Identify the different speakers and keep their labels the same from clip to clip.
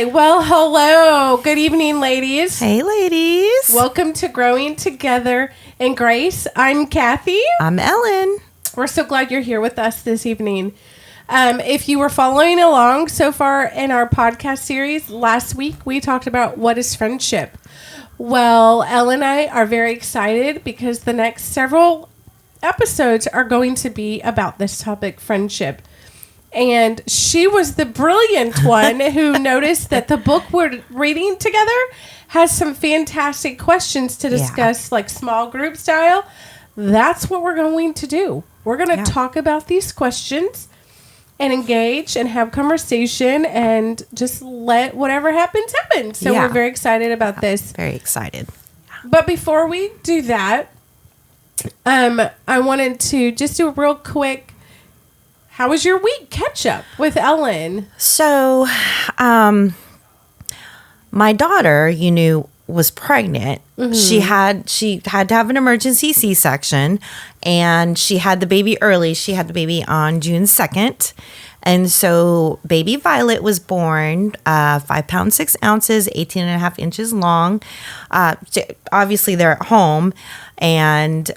Speaker 1: Okay, well, hello. Good evening, ladies.
Speaker 2: Hey, ladies.
Speaker 1: Welcome to Growing Together in Grace. I'm Kathy.
Speaker 2: I'm Ellen.
Speaker 1: We're so glad you're here with us this evening. If you were following along so far in our podcast series, last week we talked about what is friendship. Well, Ellen and I are very excited because the next several episodes are going to be about this topic, friendship. And she was the brilliant one who noticed that the book we're reading together has some fantastic questions to discuss, like small group style. That's what we're going to do. We're going to talk about these questions and engage and have conversation and just let whatever happens happen. So we're very excited about this.
Speaker 2: Very excited.
Speaker 1: But before we do that, I wanted to just do a real quick, how was your week catch up with Ellen?
Speaker 2: So, my daughter, was pregnant. Mm-hmm. She had to have an emergency C-section, and she had the baby early. She had the baby on June 2nd. And so baby Violet was born 5 pounds 6 ounces, 18.5 inches long. Obviously they're at home, and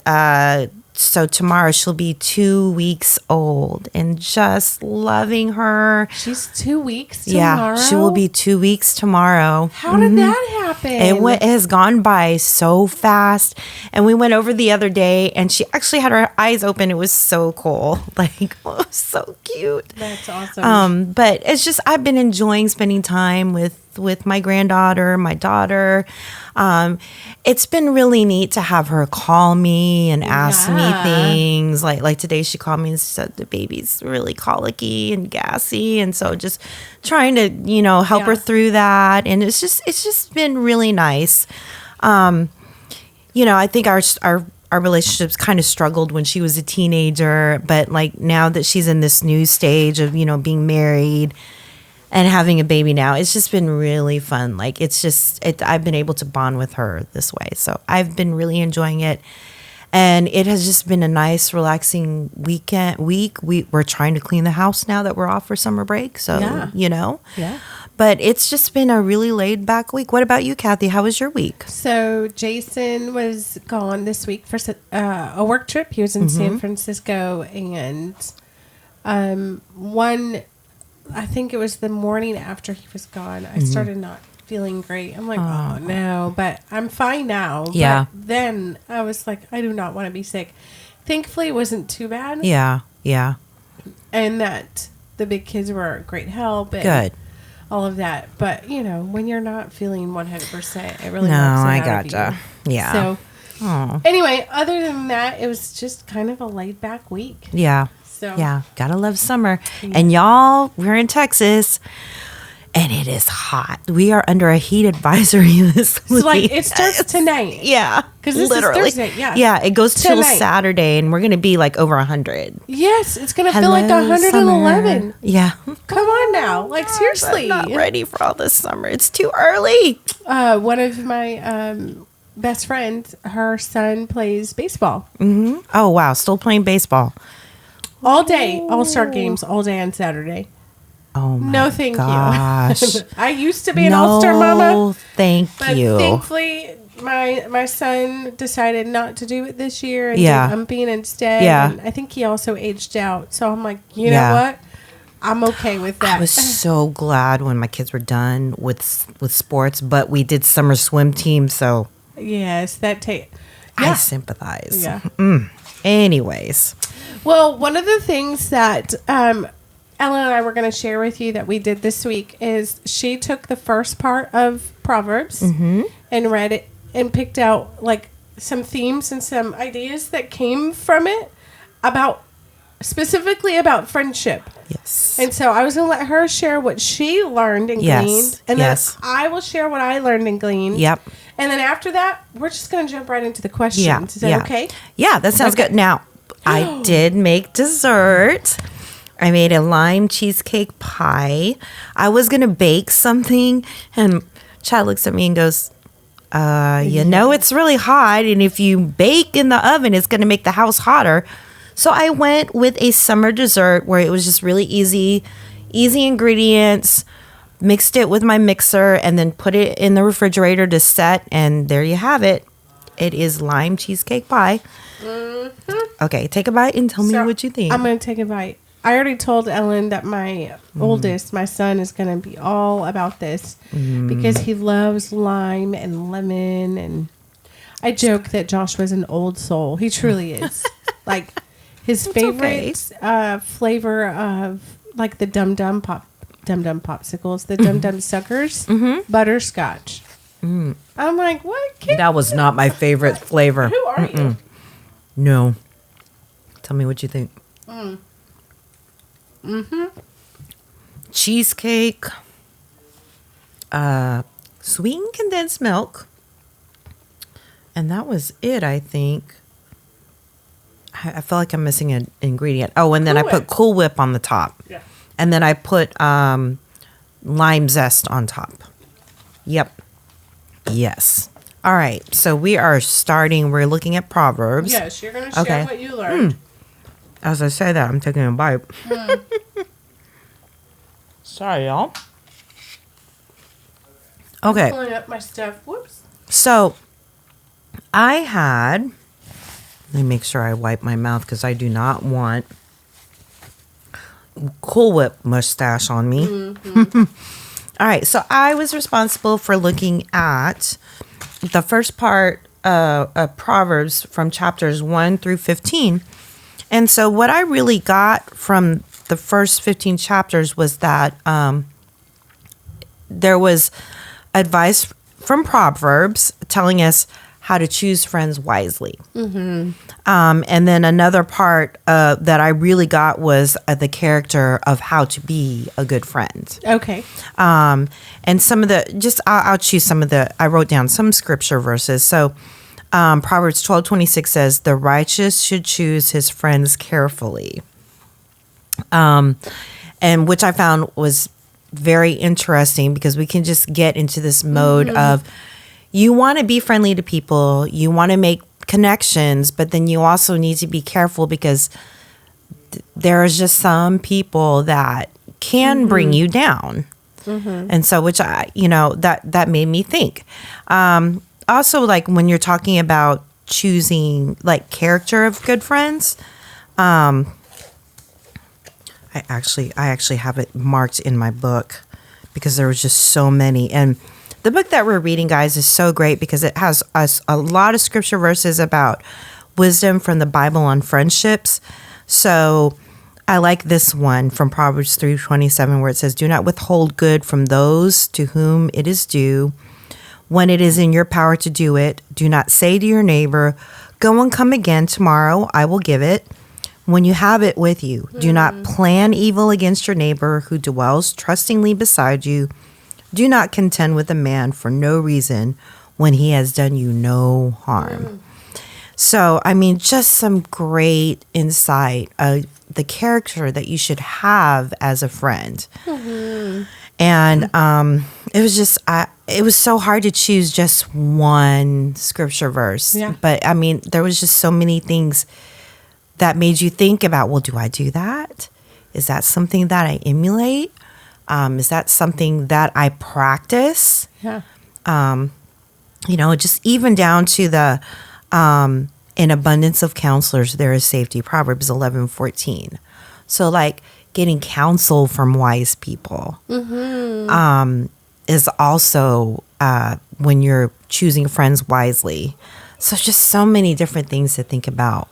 Speaker 2: so tomorrow she'll be 2 weeks old, and just loving her.
Speaker 1: She's 2 weeks tomorrow?
Speaker 2: Yeah, she will be 2 weeks tomorrow.
Speaker 1: How did that happen?
Speaker 2: It has gone by so fast. And we went over the other day, and she actually had her eyes open. It was so cool. So cute.
Speaker 1: That's awesome.
Speaker 2: But it's just, I've been enjoying spending time with my granddaughter, my daughter. It's been really neat to have her call me and ask me things. Like today she called me and said the baby's really colicky and gassy, and so just trying to help her through that. And it's just been really nice. I think our relationships kind of struggled when she was a teenager, but like now that she's in this new stage of being married and having a baby now, it's just been really fun. Like I've been able to bond with her this way. So I've been really enjoying it. And it has just been a nice, relaxing week. We're trying to clean the house now that we're off for summer break. So,
Speaker 1: Yeah.
Speaker 2: But it's just been a really laid back week. What about you, Kathy? How was your week?
Speaker 1: So Jason was gone this week for a work trip. He was in San Francisco, and I think it was the morning after he was gone, I started not feeling great. I'm like, oh no, but I'm fine now.
Speaker 2: Yeah.
Speaker 1: But then I was like, I do not want to be sick. Thankfully, it wasn't too bad.
Speaker 2: Yeah.
Speaker 1: And that the big kids were great help. And
Speaker 2: good.
Speaker 1: All of that. But, when you're not feeling 100%, it really
Speaker 2: No, I
Speaker 1: gotcha.
Speaker 2: gotcha. Yeah.
Speaker 1: So, anyway, other than that, it was just kind of a laid back week.
Speaker 2: Yeah.
Speaker 1: So.
Speaker 2: Yeah. Gotta love summer. Yeah. And y'all, we're in Texas, and it is hot. We are under a heat advisory this week.
Speaker 1: So, it starts tonight.
Speaker 2: Yeah.
Speaker 1: Because this
Speaker 2: literally
Speaker 1: is Thursday. Yeah.
Speaker 2: Yeah. It goes till
Speaker 1: tonight.
Speaker 2: Saturday, and we're going to be like over 100.
Speaker 1: Yes. It's going to feel like 111.
Speaker 2: Summer. Yeah.
Speaker 1: Come on now. Like, seriously.
Speaker 2: I'm not ready for all this summer. It's too early.
Speaker 1: One of my best friends, her son plays baseball.
Speaker 2: Mm-hmm. Oh, wow. Still playing baseball.
Speaker 1: All day. All-star games all day on Saturday.
Speaker 2: Oh, my
Speaker 1: No, thank
Speaker 2: gosh.
Speaker 1: you. I used to be an all-star mama.
Speaker 2: Thank
Speaker 1: but
Speaker 2: you.
Speaker 1: Thankfully, my son decided not to do it this year and
Speaker 2: Yeah.
Speaker 1: did umping instead.
Speaker 2: Yeah.
Speaker 1: And I think he also aged out. So I'm like, you know what? I'm okay with that.
Speaker 2: I was so glad when my kids were done with sports, but we did summer swim team, so
Speaker 1: yes,
Speaker 2: I sympathize.
Speaker 1: Yeah.
Speaker 2: Anyways.
Speaker 1: Well, one of the things that Ellen and I were going to share with you that we did this week is she took the first part of Proverbs and read it and picked out like some themes and some ideas that came from it specifically about friendship.
Speaker 2: Yes.
Speaker 1: And so I was going to let her share what she learned and gleaned. And then I will share what I learned and gleaned.
Speaker 2: Yep.
Speaker 1: And then after that, we're just going to jump right into the questions.
Speaker 2: Yeah.
Speaker 1: Is that okay?
Speaker 2: Yeah, that sounds good. Now, I did make dessert. I made a lime cheesecake pie. I was going to bake something, and Chad looks at me and goes, it's really hot, and if you bake in the oven, it's going to make the house hotter. So I went with a summer dessert where it was just really easy ingredients, mixed it with my mixer, and then put it in the refrigerator to set. And there you have it. It is lime cheesecake pie. Mm-hmm. Okay, take a bite and tell me what you think.
Speaker 1: I'm going to take a bite. I already told Ellen that my oldest, my son, is going to be all about this because he loves lime and lemon. And I joke that Josh was an old soul. He truly is. Like, his favorite flavor of, like, the Dum Dum popsicles, the Dum Dum suckers, butterscotch. I'm like, what? Kid?
Speaker 2: That was not my favorite flavor.
Speaker 1: Who are you?
Speaker 2: No. Tell me what you think. Cheesecake, sweetened condensed milk, and that was it, I think. I feel like I'm missing an ingredient. Oh, and then I put Cool Whip on the top. Yeah. And then I put lime zest on top. Yep. Yes. All right. So we are starting. We're looking at Proverbs.
Speaker 1: Yes, you're going to share what you learned.
Speaker 2: As I say that, I'm taking a bite. Sorry, y'all. Okay.
Speaker 1: I'm pulling up my stuff. Whoops.
Speaker 2: So I had... Let me make sure I wipe my mouth because I do not want Cool Whip mustache on me. All right. So I was responsible for looking at the first part of Proverbs from chapters 1 through 15. And so what I really got from the first 15 chapters was that there was advice from Proverbs telling us how to choose friends wisely. And then another part that I really got was the character of how to be a good friend.
Speaker 1: Okay.
Speaker 2: And some of the, I'll choose some of I wrote down some scripture verses. So Proverbs 12:26 says, the righteous should choose his friends carefully. And which I found was very interesting because we can just get into this mode of, you want to be friendly to people, you want to make connections, but then you also need to be careful because there's just some people that can bring you down. And so, which that made me think. Also, like when you're talking about choosing like character of good friends, I actually have it marked in my book because there was just so many. And the book that we're reading, guys, is so great because it has a lot of scripture verses about wisdom from the Bible on friendships. So I like this one from Proverbs 3:27 where it says, do not withhold good from those to whom it is due. When it is in your power to do it, do not say to your neighbor, go and come again tomorrow, I will give it. When you have it with you, do not plan evil against your neighbor who dwells trustingly beside you. Do not contend with a man for no reason when he has done you no harm. So, I mean, just some great insight of the character that you should have as a friend. And it was just, it was so hard to choose just one scripture verse. Yeah. But, I mean, there was just so many things that made you think about, well, do I do that? Is that something that I emulate? Is that something that I practice? Yeah. Just even down to the in abundance of counselors, there is safety. Proverbs 11:14. So like getting counsel from wise people is also when you're choosing friends wisely. So just so many different things to think about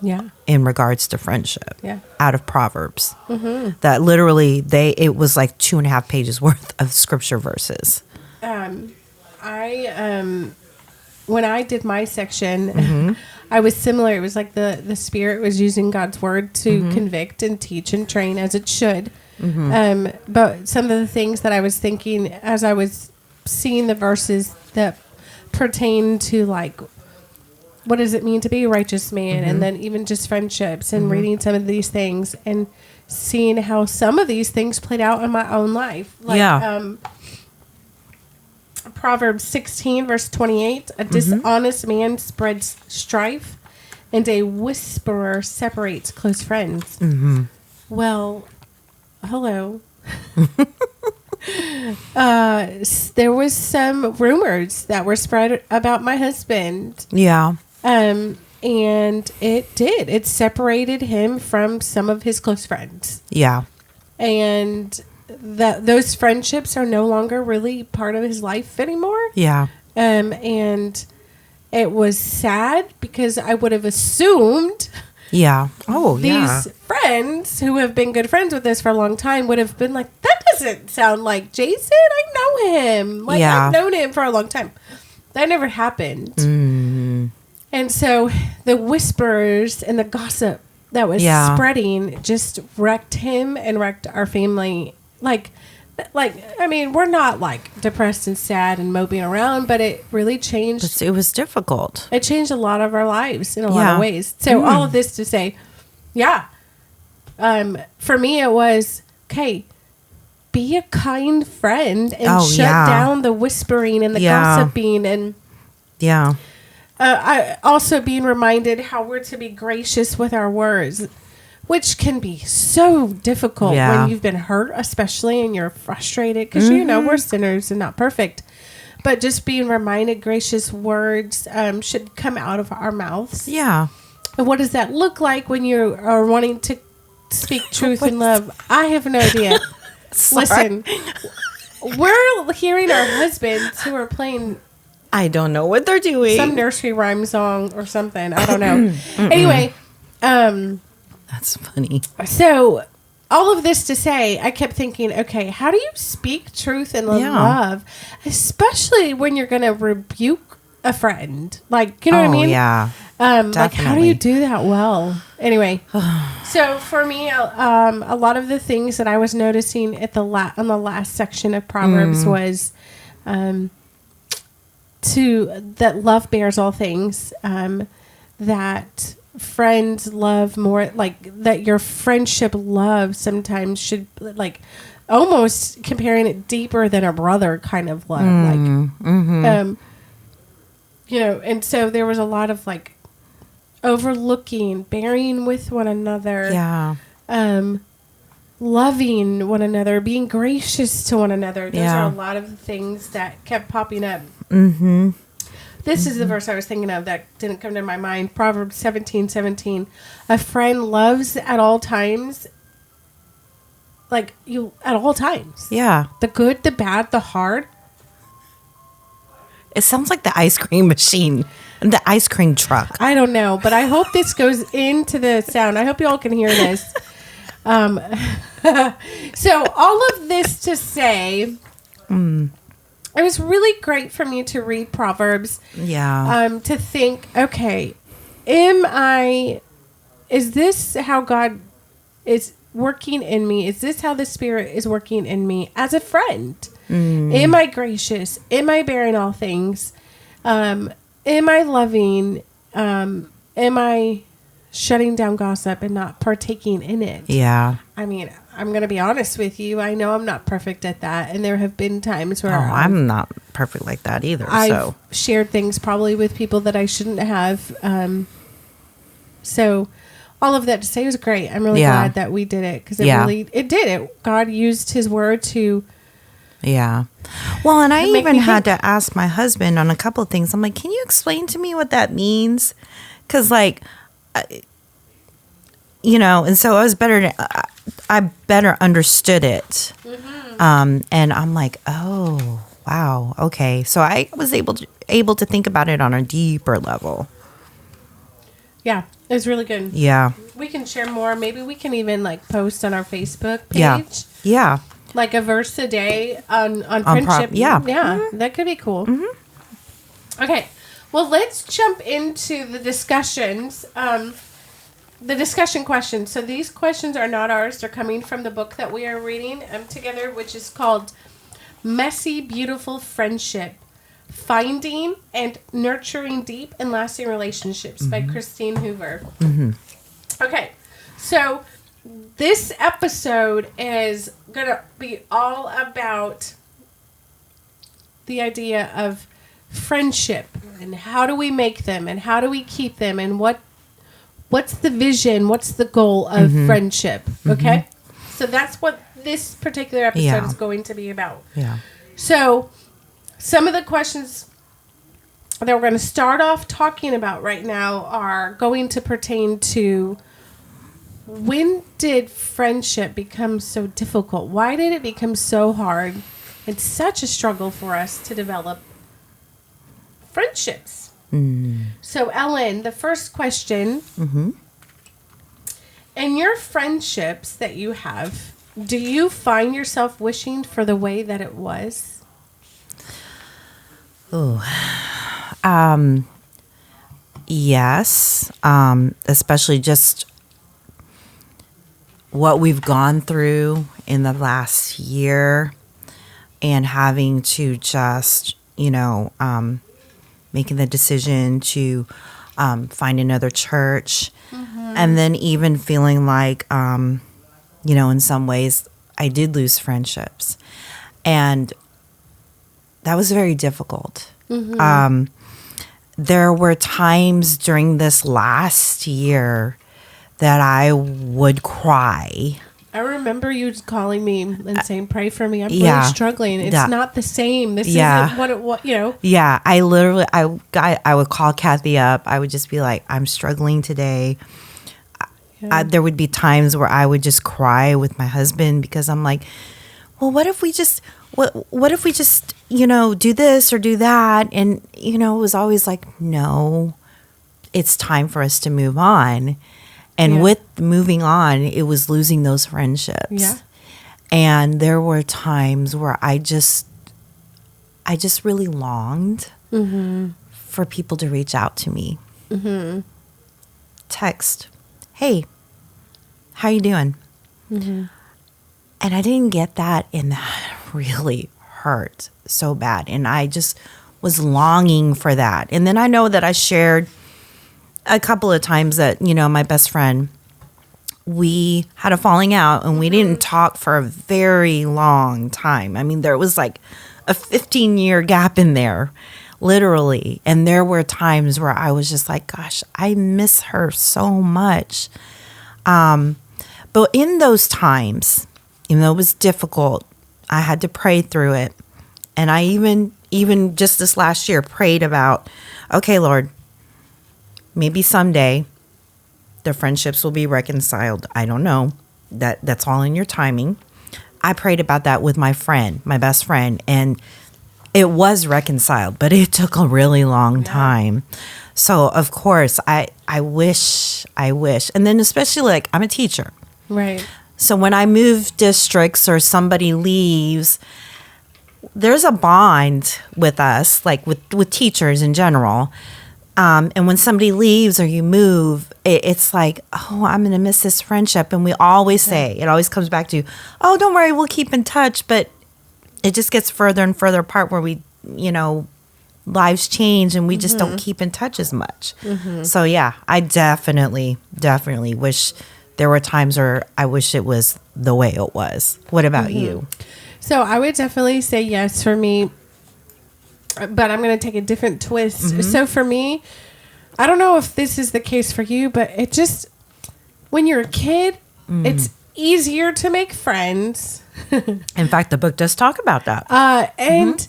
Speaker 2: in regards to friendship out of Proverbs. That literally it was like 2.5 pages worth of scripture verses.
Speaker 1: When I did my section, I was similar. It was like the Spirit was using God's word to convict and teach and train as it should. But some of the things that I was thinking as I was seeing the verses that pertain to like, what does it mean to be a righteous man? And then even just friendships and reading some of these things and seeing how some of these things played out in my own life. Like, Proverbs 16, verse 28, a dishonest man spreads strife and a whisperer separates close friends. Well, hello. there was some rumors that were spread about my husband.
Speaker 2: Yeah.
Speaker 1: And it separated him from some of his close friends.
Speaker 2: Yeah.
Speaker 1: And those friendships are no longer really part of his life anymore.
Speaker 2: Yeah.
Speaker 1: And it was sad because I would have assumed
Speaker 2: Yeah. Oh,
Speaker 1: these friends who have been good friends with us for a long time would have been like, that doesn't sound like Jason. I know him. Like, I've known him for a long time. That never happened.
Speaker 2: Mm.
Speaker 1: And so the whispers and the gossip that was spreading just wrecked him and wrecked our family. Like, I mean, we're not like depressed and sad and moping around, but it really changed.
Speaker 2: It was difficult.
Speaker 1: It changed a lot of our lives in a lot of ways. So all of this to say, for me it was, okay, be a kind friend and shut down the whispering and the gossiping and I also being reminded how we're to be gracious with our words, which can be so difficult when you've been hurt, especially, and you're frustrated because, we're sinners and not perfect. But just being reminded gracious words should come out of our mouths.
Speaker 2: Yeah.
Speaker 1: And what does that look like when you are wanting to speak truth and love? I have no idea. Listen, we're hearing our husbands who are playing...
Speaker 2: I don't know what they're doing.
Speaker 1: Some nursery rhyme song or something. I don't know. Anyway.
Speaker 2: That's funny.
Speaker 1: So, all of this to say, I kept thinking, okay, how do you speak truth and love? Especially when you're going to rebuke a friend. Like, you know what I mean?
Speaker 2: Yeah.
Speaker 1: Like, how do you do that well? Anyway. So, for me, a lot of the things that I was noticing at on the last section of Proverbs was... that love bears all things, that friends love more, like that your friendship love sometimes should, like, almost comparing it deeper than a brother kind of love, and so there was a lot of like overlooking, bearing with one another, loving one another, being gracious to one another. Those are a lot of the things that kept popping up. This is the verse I was thinking of that didn't come to my mind. Proverbs 17:17. A friend loves at all times. Like, you, at all times.
Speaker 2: Yeah.
Speaker 1: The good, the bad, the hard.
Speaker 2: It sounds like the ice cream machine. The ice cream truck.
Speaker 1: I don't know, but I hope this goes into the sound. I hope you all can hear this. So all of this to say... It was really great for me to read Proverbs.
Speaker 2: Yeah.
Speaker 1: To think, okay, is this how God is working in me? Is this how the Spirit is working in me as a friend? Am I gracious? Am I bearing all things? Am I loving? Am I shutting down gossip and not partaking in it?
Speaker 2: Yeah.
Speaker 1: I mean, I'm going to be honest with you. I know I'm not perfect at that. And there have been times where...
Speaker 2: I'm not perfect like that either.
Speaker 1: I've shared things probably with people that I shouldn't have. So all of that to say, it was great. I'm really glad that we did it because it did. God used his word to...
Speaker 2: Yeah. Well, and I even had to ask my husband on a couple of things. I'm like, can you explain to me what that means? Because like... and so I better understood it. And I'm like, oh, wow. Okay. So I was able to think about it on a deeper level.
Speaker 1: Yeah. It was really good.
Speaker 2: Yeah.
Speaker 1: We can share more. Maybe we can even like post on our Facebook page.
Speaker 2: Yeah.
Speaker 1: Like a verse a day on friendship.
Speaker 2: Yeah.
Speaker 1: That could be cool. Okay. Well, let's jump into the discussions. The discussion questions. So these questions are not ours. They're coming from the book that we are reading together, which is called Messy, Beautiful Friendship, Finding and Nurturing Deep and Lasting Relationships by Christine Hoover. Okay. So this episode is going to be all about the idea of friendship and how do we make them and how do we keep them and what's the vision, what's the goal of friendship, okay? So that's what this particular episode is going to be about.
Speaker 2: Yeah.
Speaker 1: So, some of the questions that we're going to start off talking about right now are going to pertain to, when did friendship become so difficult? Why did it become so hard? It's such a struggle for us to develop friendships. So, Ellen, the first question, in your friendships that you have, do you find yourself wishing for the way that it was?
Speaker 2: Yes. Especially just what we've gone through in the last year, and having to just, making the decision to find another church. And then even feeling like, in some ways I did lose friendships. And that was very difficult. There were times during this last year that I would cry.
Speaker 1: I remember you calling me and saying, pray for me. I'm really struggling. It's not the same. This isn't what.
Speaker 2: Yeah, I would call Kathy up. I would just be like, I'm struggling today. There would be times where I would just cry with my husband, because I'm like, well, what if we just do this or do that? And, it was always like, no, it's time for us to move on. And with moving on, it was losing those friendships.
Speaker 1: Yeah.
Speaker 2: And there were times where I just really longed for people to reach out to me. Text, hey, how you doing? And I didn't get that, and that really hurt so bad. And I just was longing for that. And then I know that I shared a couple of times that, my best friend, we had a falling out, and we didn't talk for a very long time. I mean, there was like a 15-year gap in there, literally. And there were times where I was just like, gosh, I miss her so much. But in those times, even though it was difficult, I had to pray through it. And I even just this last year prayed about, okay, Lord, maybe someday the friendships will be reconciled. I don't know. That's all in your timing. I prayed about that with my friend, my best friend, and it was reconciled, but it took a really long time. So, of course, I wish. And then especially, like, I'm a teacher.
Speaker 1: Right.
Speaker 2: So when I move districts or somebody leaves, there's a bond with us, like with teachers in general. And when somebody leaves or you move, it's like, oh, I'm going to miss this friendship. And we always say, it always comes back to, oh, don't worry, we'll keep in touch. But it just gets further and further apart where we, lives change and we just don't keep in touch as much. So, yeah, I definitely wish there were times where I wish it was the way it was. What about you?
Speaker 1: So I would definitely say yes for me. But I'm going to take a different twist. So for me, I don't know if this is the case for you, but it just, when you're a kid, it's easier to make friends.
Speaker 2: In fact, the book does talk about that.
Speaker 1: And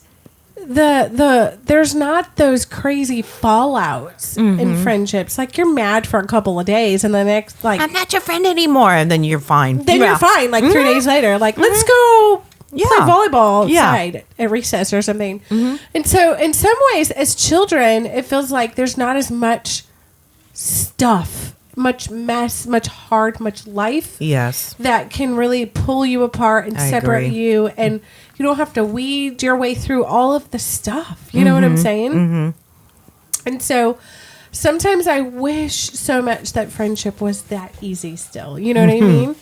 Speaker 1: there's not those crazy fallouts in friendships. Like, you're mad for a couple of days and the next, like,
Speaker 2: I'm not your friend anymore. And then you're fine.
Speaker 1: Then you're fine. Like 3 days later, like, let's go play volleyball outside at recess or something. And so in some ways, as children, it feels like there's not as much stuff, much mess, much life.
Speaker 2: Yes.
Speaker 1: That can really pull you apart and separate you. And you don't have to weed your way through all of the stuff. You know what I'm saying? And so sometimes I wish so much that friendship was that easy still. You know what I mean?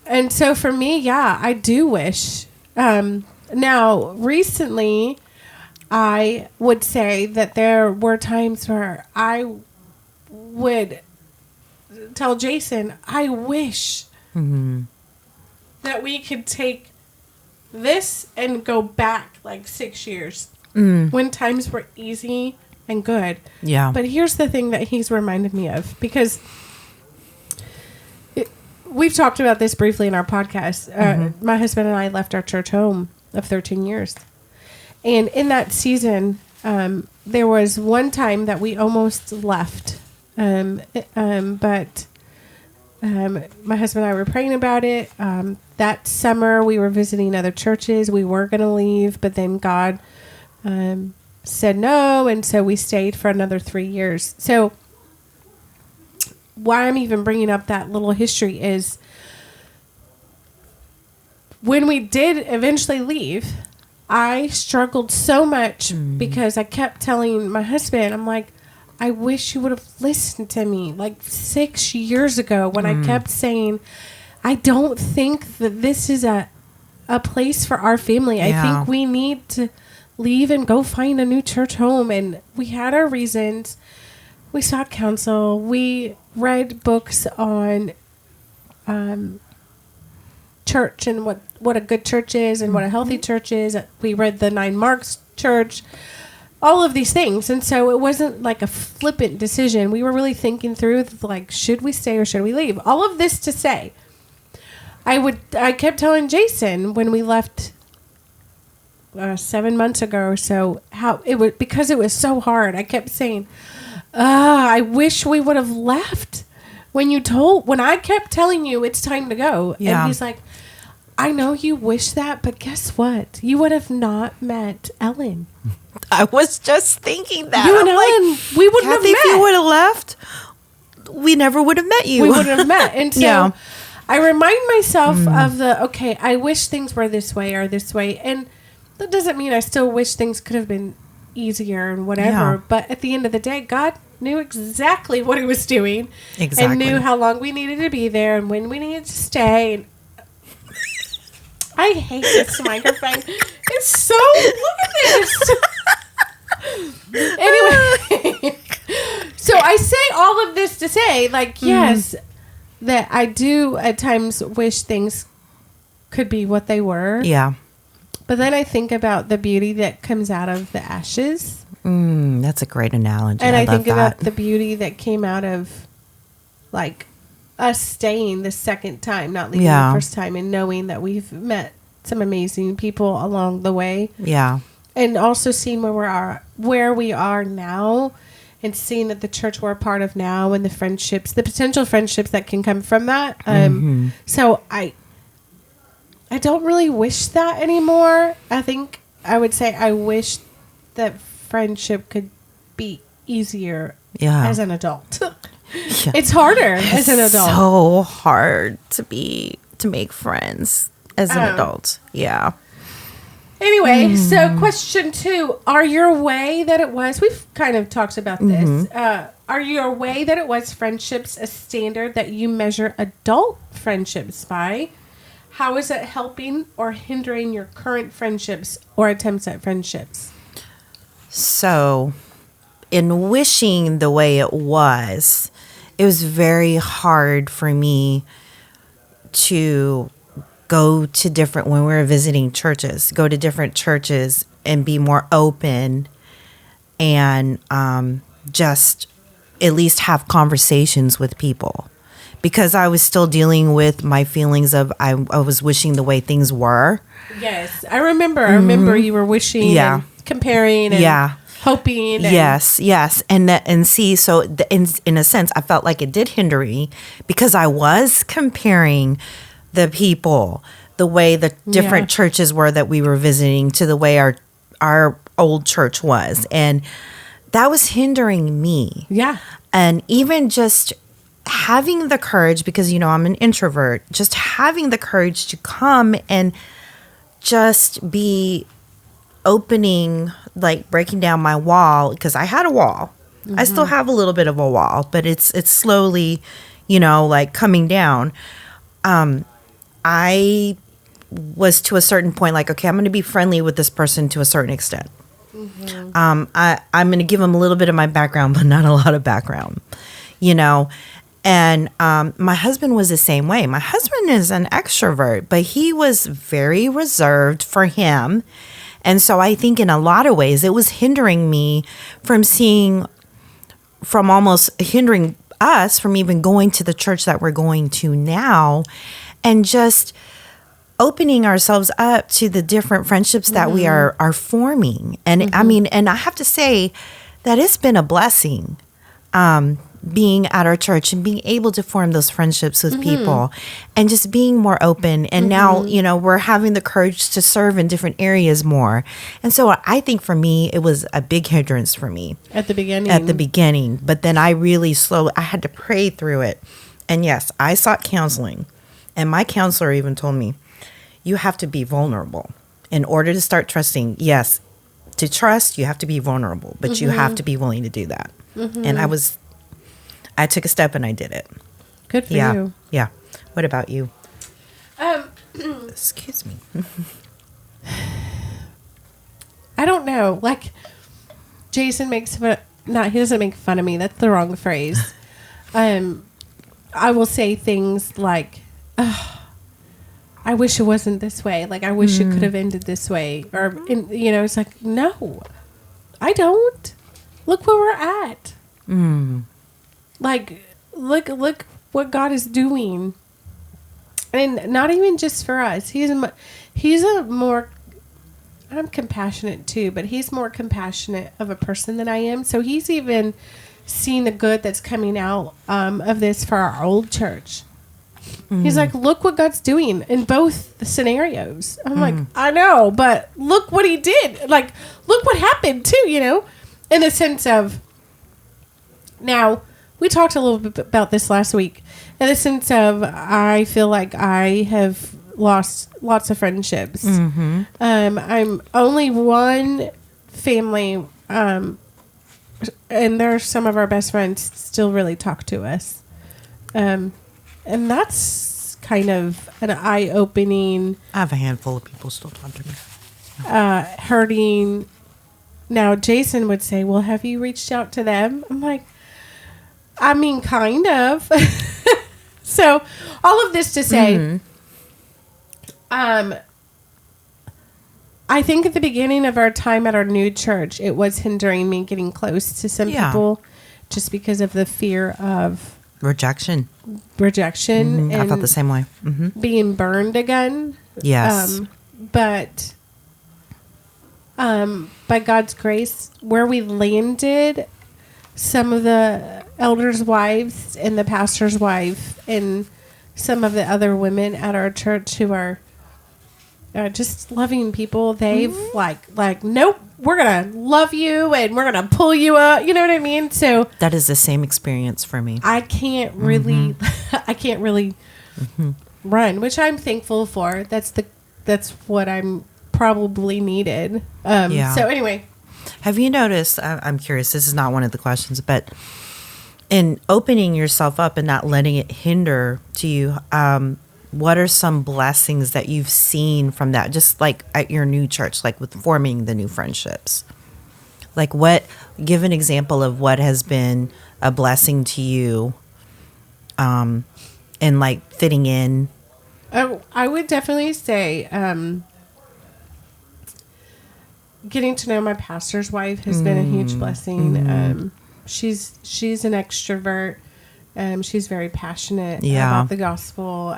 Speaker 1: And so for me, I do wish. Now, recently, I would say that there were times where I would tell Jason, I wish that we could take this and go back like 6 years when times were easy and good. Yeah. But here's the thing that he's reminded me of, because we've talked about this briefly in our podcast. My husband and I left our church home of 13 years. And in that season, there was one time that we almost left. But my husband and I were praying about it. That summer, we were visiting other churches. We were going to leave, but then God said no, and so we stayed for another 3 years. So why I'm even bringing up that little history is when we did eventually leave, I struggled so much because I kept telling my husband, I'm like, I wish you would have listened to me like 6 years ago when I kept saying, I don't think that this is a place for our family. I think we need to leave and go find a new church home. And we had our reasons. We sought counsel. We read books on church and what a good church is and what a healthy church is. We read the 9 Marks Church, all of these things. And so it wasn't like a flippant decision. We were really thinking through, like, should we stay or should we leave? All of this to say, I kept telling Jason when we left 7 months ago or so, how it was, because it was so hard. I kept saying, I wish we would have left when I kept telling you it's time to go.
Speaker 2: Yeah.
Speaker 1: And he's like, I know you wish that, but guess what? You would have not met Ellen.
Speaker 2: I was just thinking that.
Speaker 1: You and Ellen, we wouldn't have met.
Speaker 2: If you would have left, we never would have met you.
Speaker 1: We wouldn't have met. And so
Speaker 2: Yeah.
Speaker 1: I remind myself of okay, I wish things were this way or this way. And that doesn't mean I still wish things could have been easier and whatever.
Speaker 2: Yeah.
Speaker 1: But at the end of the day, God knew exactly what he was doing.
Speaker 2: Exactly.
Speaker 1: And knew how long we needed to be there and when we needed to stay. And I hate this microphone. It's so, look at this. Anyway, so I say all of this to say, like, yes, that I do at times wish things could be what they were.
Speaker 2: Yeah.
Speaker 1: But then I think about the beauty that comes out of the ashes.
Speaker 2: That's a great analogy.
Speaker 1: And I
Speaker 2: love
Speaker 1: think about the beauty that came out of, like, us staying the second time, not leaving the first time, and knowing that we've met some amazing people along the way.
Speaker 2: Yeah.
Speaker 1: And also seeing where we are now, and seeing that the church we're a part of now, and the friendships, the potential friendships that can come from that. So I don't really wish that anymore. I think I would say I wish that friendship could be easier as an adult. It's harder as an adult.
Speaker 2: So hard to make friends as an adult. Yeah.
Speaker 1: Anyway, so question 2, are your way that it was, we've kind of talked about this, are your way that it was friendships a standard that you measure adult friendships by? How is it helping or hindering your current friendships or attempts at friendships?
Speaker 2: So, in wishing the way it was very hard for me to go to different, when we were visiting churches, go to different churches and be more open and just at least have conversations with people. Because I was still dealing with my feelings of I was wishing the way things were.
Speaker 1: Yes, I remember you were wishing and comparing and hoping. And
Speaker 2: Yes. And see, so in a sense, I felt like it did hinder me because I was comparing the people, the way the different churches were that we were visiting to the way our old church was. And that was hindering me.
Speaker 1: Yeah.
Speaker 2: And even just having the courage, because, I'm an introvert, just having the courage to come and just be opening, like breaking down my wall, because I had a wall. I still have a little bit of a wall, but it's slowly, like coming down. I was to a certain point like, okay, I'm going to be friendly with this person to a certain extent. I'm going to give them a little bit of my background, but not a lot of background, And my husband was the same way. My husband is an extrovert, but he was very reserved for him. And so I think in a lot of ways, it was hindering me from almost hindering us from even going to the church that we're going to now, and just opening ourselves up to the different friendships that we are forming. And I mean, and I have to say that it's been a blessing, being at our church and being able to form those friendships with people and just being more open. And now, you know, we're having the courage to serve in different areas more. And so I think for me, it was a big hindrance for me
Speaker 1: at the beginning.
Speaker 2: But then I really I had to pray through it. And yes, I sought counseling. And my counselor even told me, you have to be vulnerable in order to start trusting. Yes, to trust, you have to be vulnerable, but you have to be willing to do that. And I took a step and I did it.
Speaker 1: Good for you.
Speaker 2: Yeah. What about you? Excuse me.
Speaker 1: I don't know. Like, Jason makes fun. He doesn't make fun of me. That's the wrong phrase. I will say things like, I wish it wasn't this way. Like, I wish it could have ended this way. Or, you know, it's like, no, I don't. Look where we're at. Like, look what God is doing. And not even just for us. He's a more, I'm compassionate too, but he's more compassionate of a person than I am. So he's even seen the good that's coming out of this for our old church. He's like, look what God's doing in both scenarios. I'm like, I know, but look what he did. Like, look what happened too, you know, in the sense of, now, we talked a little bit about this last week, in the sense of, I feel like I have lost lots of friendships. I'm only one family, and there's some of our best friends still really talk to us. And that's kind of an eye-opening.
Speaker 2: I have a handful of people still talk to me.
Speaker 1: Hurting. Now, Jason would say, well, have you reached out to them? I'm like, I mean, kind of. So, all of this to say, I think at the beginning of our time at our new church, it was hindering me getting close to some people just because of the fear of
Speaker 2: rejection.
Speaker 1: And
Speaker 2: I felt the same way.
Speaker 1: Being burned again.
Speaker 2: Yes.
Speaker 1: But by God's grace, where we landed, some of the elders' wives and the pastor's wife and some of the other women at our church who are just loving people, they've like, nope, we're going to love you and we're going to pull you up. You know what I mean? So
Speaker 2: that is the same experience for me.
Speaker 1: I can't really, run, which I'm thankful for. That's what I'm probably needed. So anyway.
Speaker 2: Have you noticed, I'm curious, this is not one of the questions, but in opening yourself up and not letting it hinder to you, what are some blessings that you've seen from that? Just like at your new church, like with forming the new friendships. Like give an example of what has been a blessing to you, and like fitting in.
Speaker 1: Oh, I would definitely say, getting to know my pastor's wife has been a huge blessing. She's an extrovert. She's very passionate about the gospel.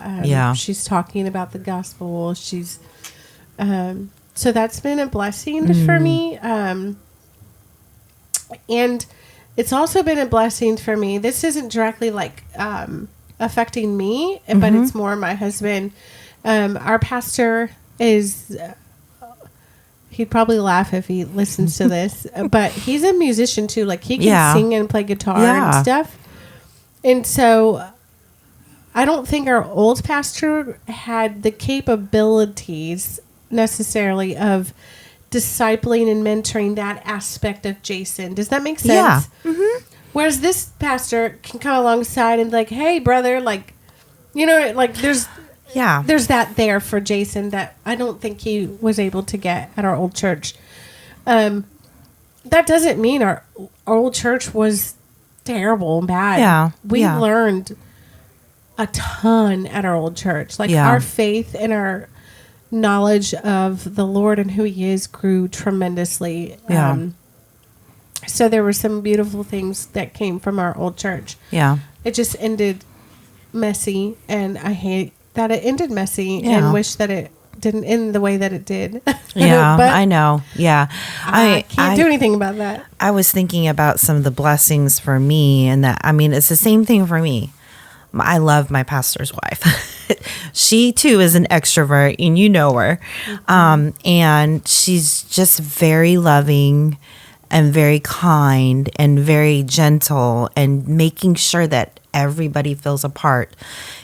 Speaker 1: She's talking about the gospel. She's so that's been a blessing for me. And it's also been a blessing for me. This isn't directly like affecting me, but it's more my husband. Our pastor is. He'd probably laugh if he listens to this, but he's a musician too. Like he can sing and play guitar and stuff. And so I don't think our old pastor had the capabilities necessarily of discipling and mentoring that aspect of Jason. Does that make sense? Yeah. Whereas this pastor can come alongside and be like, hey, brother, like, you know, like there's that there for Jason that I don't think he was able to get at our old church. That doesn't mean our old church was terrible and bad. Yeah. We learned a ton at our old church. Like our faith and our knowledge of the Lord and who he is grew tremendously. So there were some beautiful things that came from our old church.
Speaker 2: Yeah.
Speaker 1: It just ended messy, and I hate that it ended messy and wish that it didn't end the way that it did.
Speaker 2: Yeah,
Speaker 1: but
Speaker 2: I know. Yeah.
Speaker 1: I can't do anything about that.
Speaker 2: I was thinking about some of the blessings for me, and that, I mean, it's the same thing for me. I love my pastor's wife. She too is an extrovert, and you know her. And she's just very loving and very kind and very gentle, and making sure that everybody feels a part.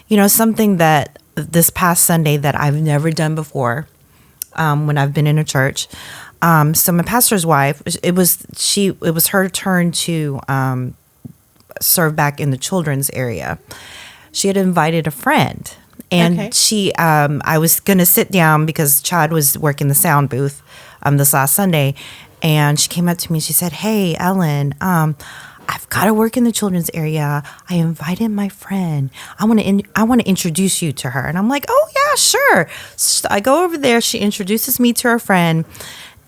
Speaker 2: You know, something that this past Sunday that I've never done before, when I've been in a church. So my pastor's wife, it was her turn to serve back in the children's area. She had invited a friend, and I was going to sit down because Chad was working the sound booth this last Sunday, and she came up to me and she said, "Hey, Ellen, I've got to work in the children's area. I invited my friend. I want to introduce you to her." And I'm like, "Oh yeah, sure." So I go over there. She introduces me to her friend,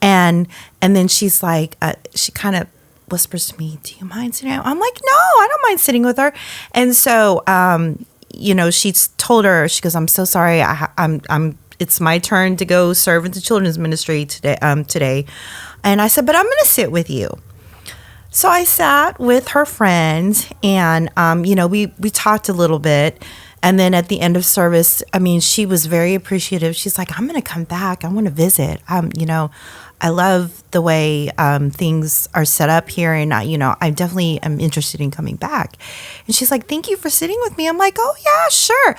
Speaker 2: and then she's like, she kind of whispers to me, "Do you mind sitting down?" I'm like, "No, I don't mind sitting with her." And so, she's told her, she goes, "I'm so sorry. It's my turn to go serve in the children's ministry today." And I said, "But I'm going to sit with you." So I sat with her friend, and, we talked a little bit. And then at the end of service, I mean, she was very appreciative. She's like, "I'm going to come back. I want to visit. I love the way things are set up here. And, I definitely am interested in coming back." And she's like, "Thank you for sitting with me." I'm like, "Oh, yeah, sure."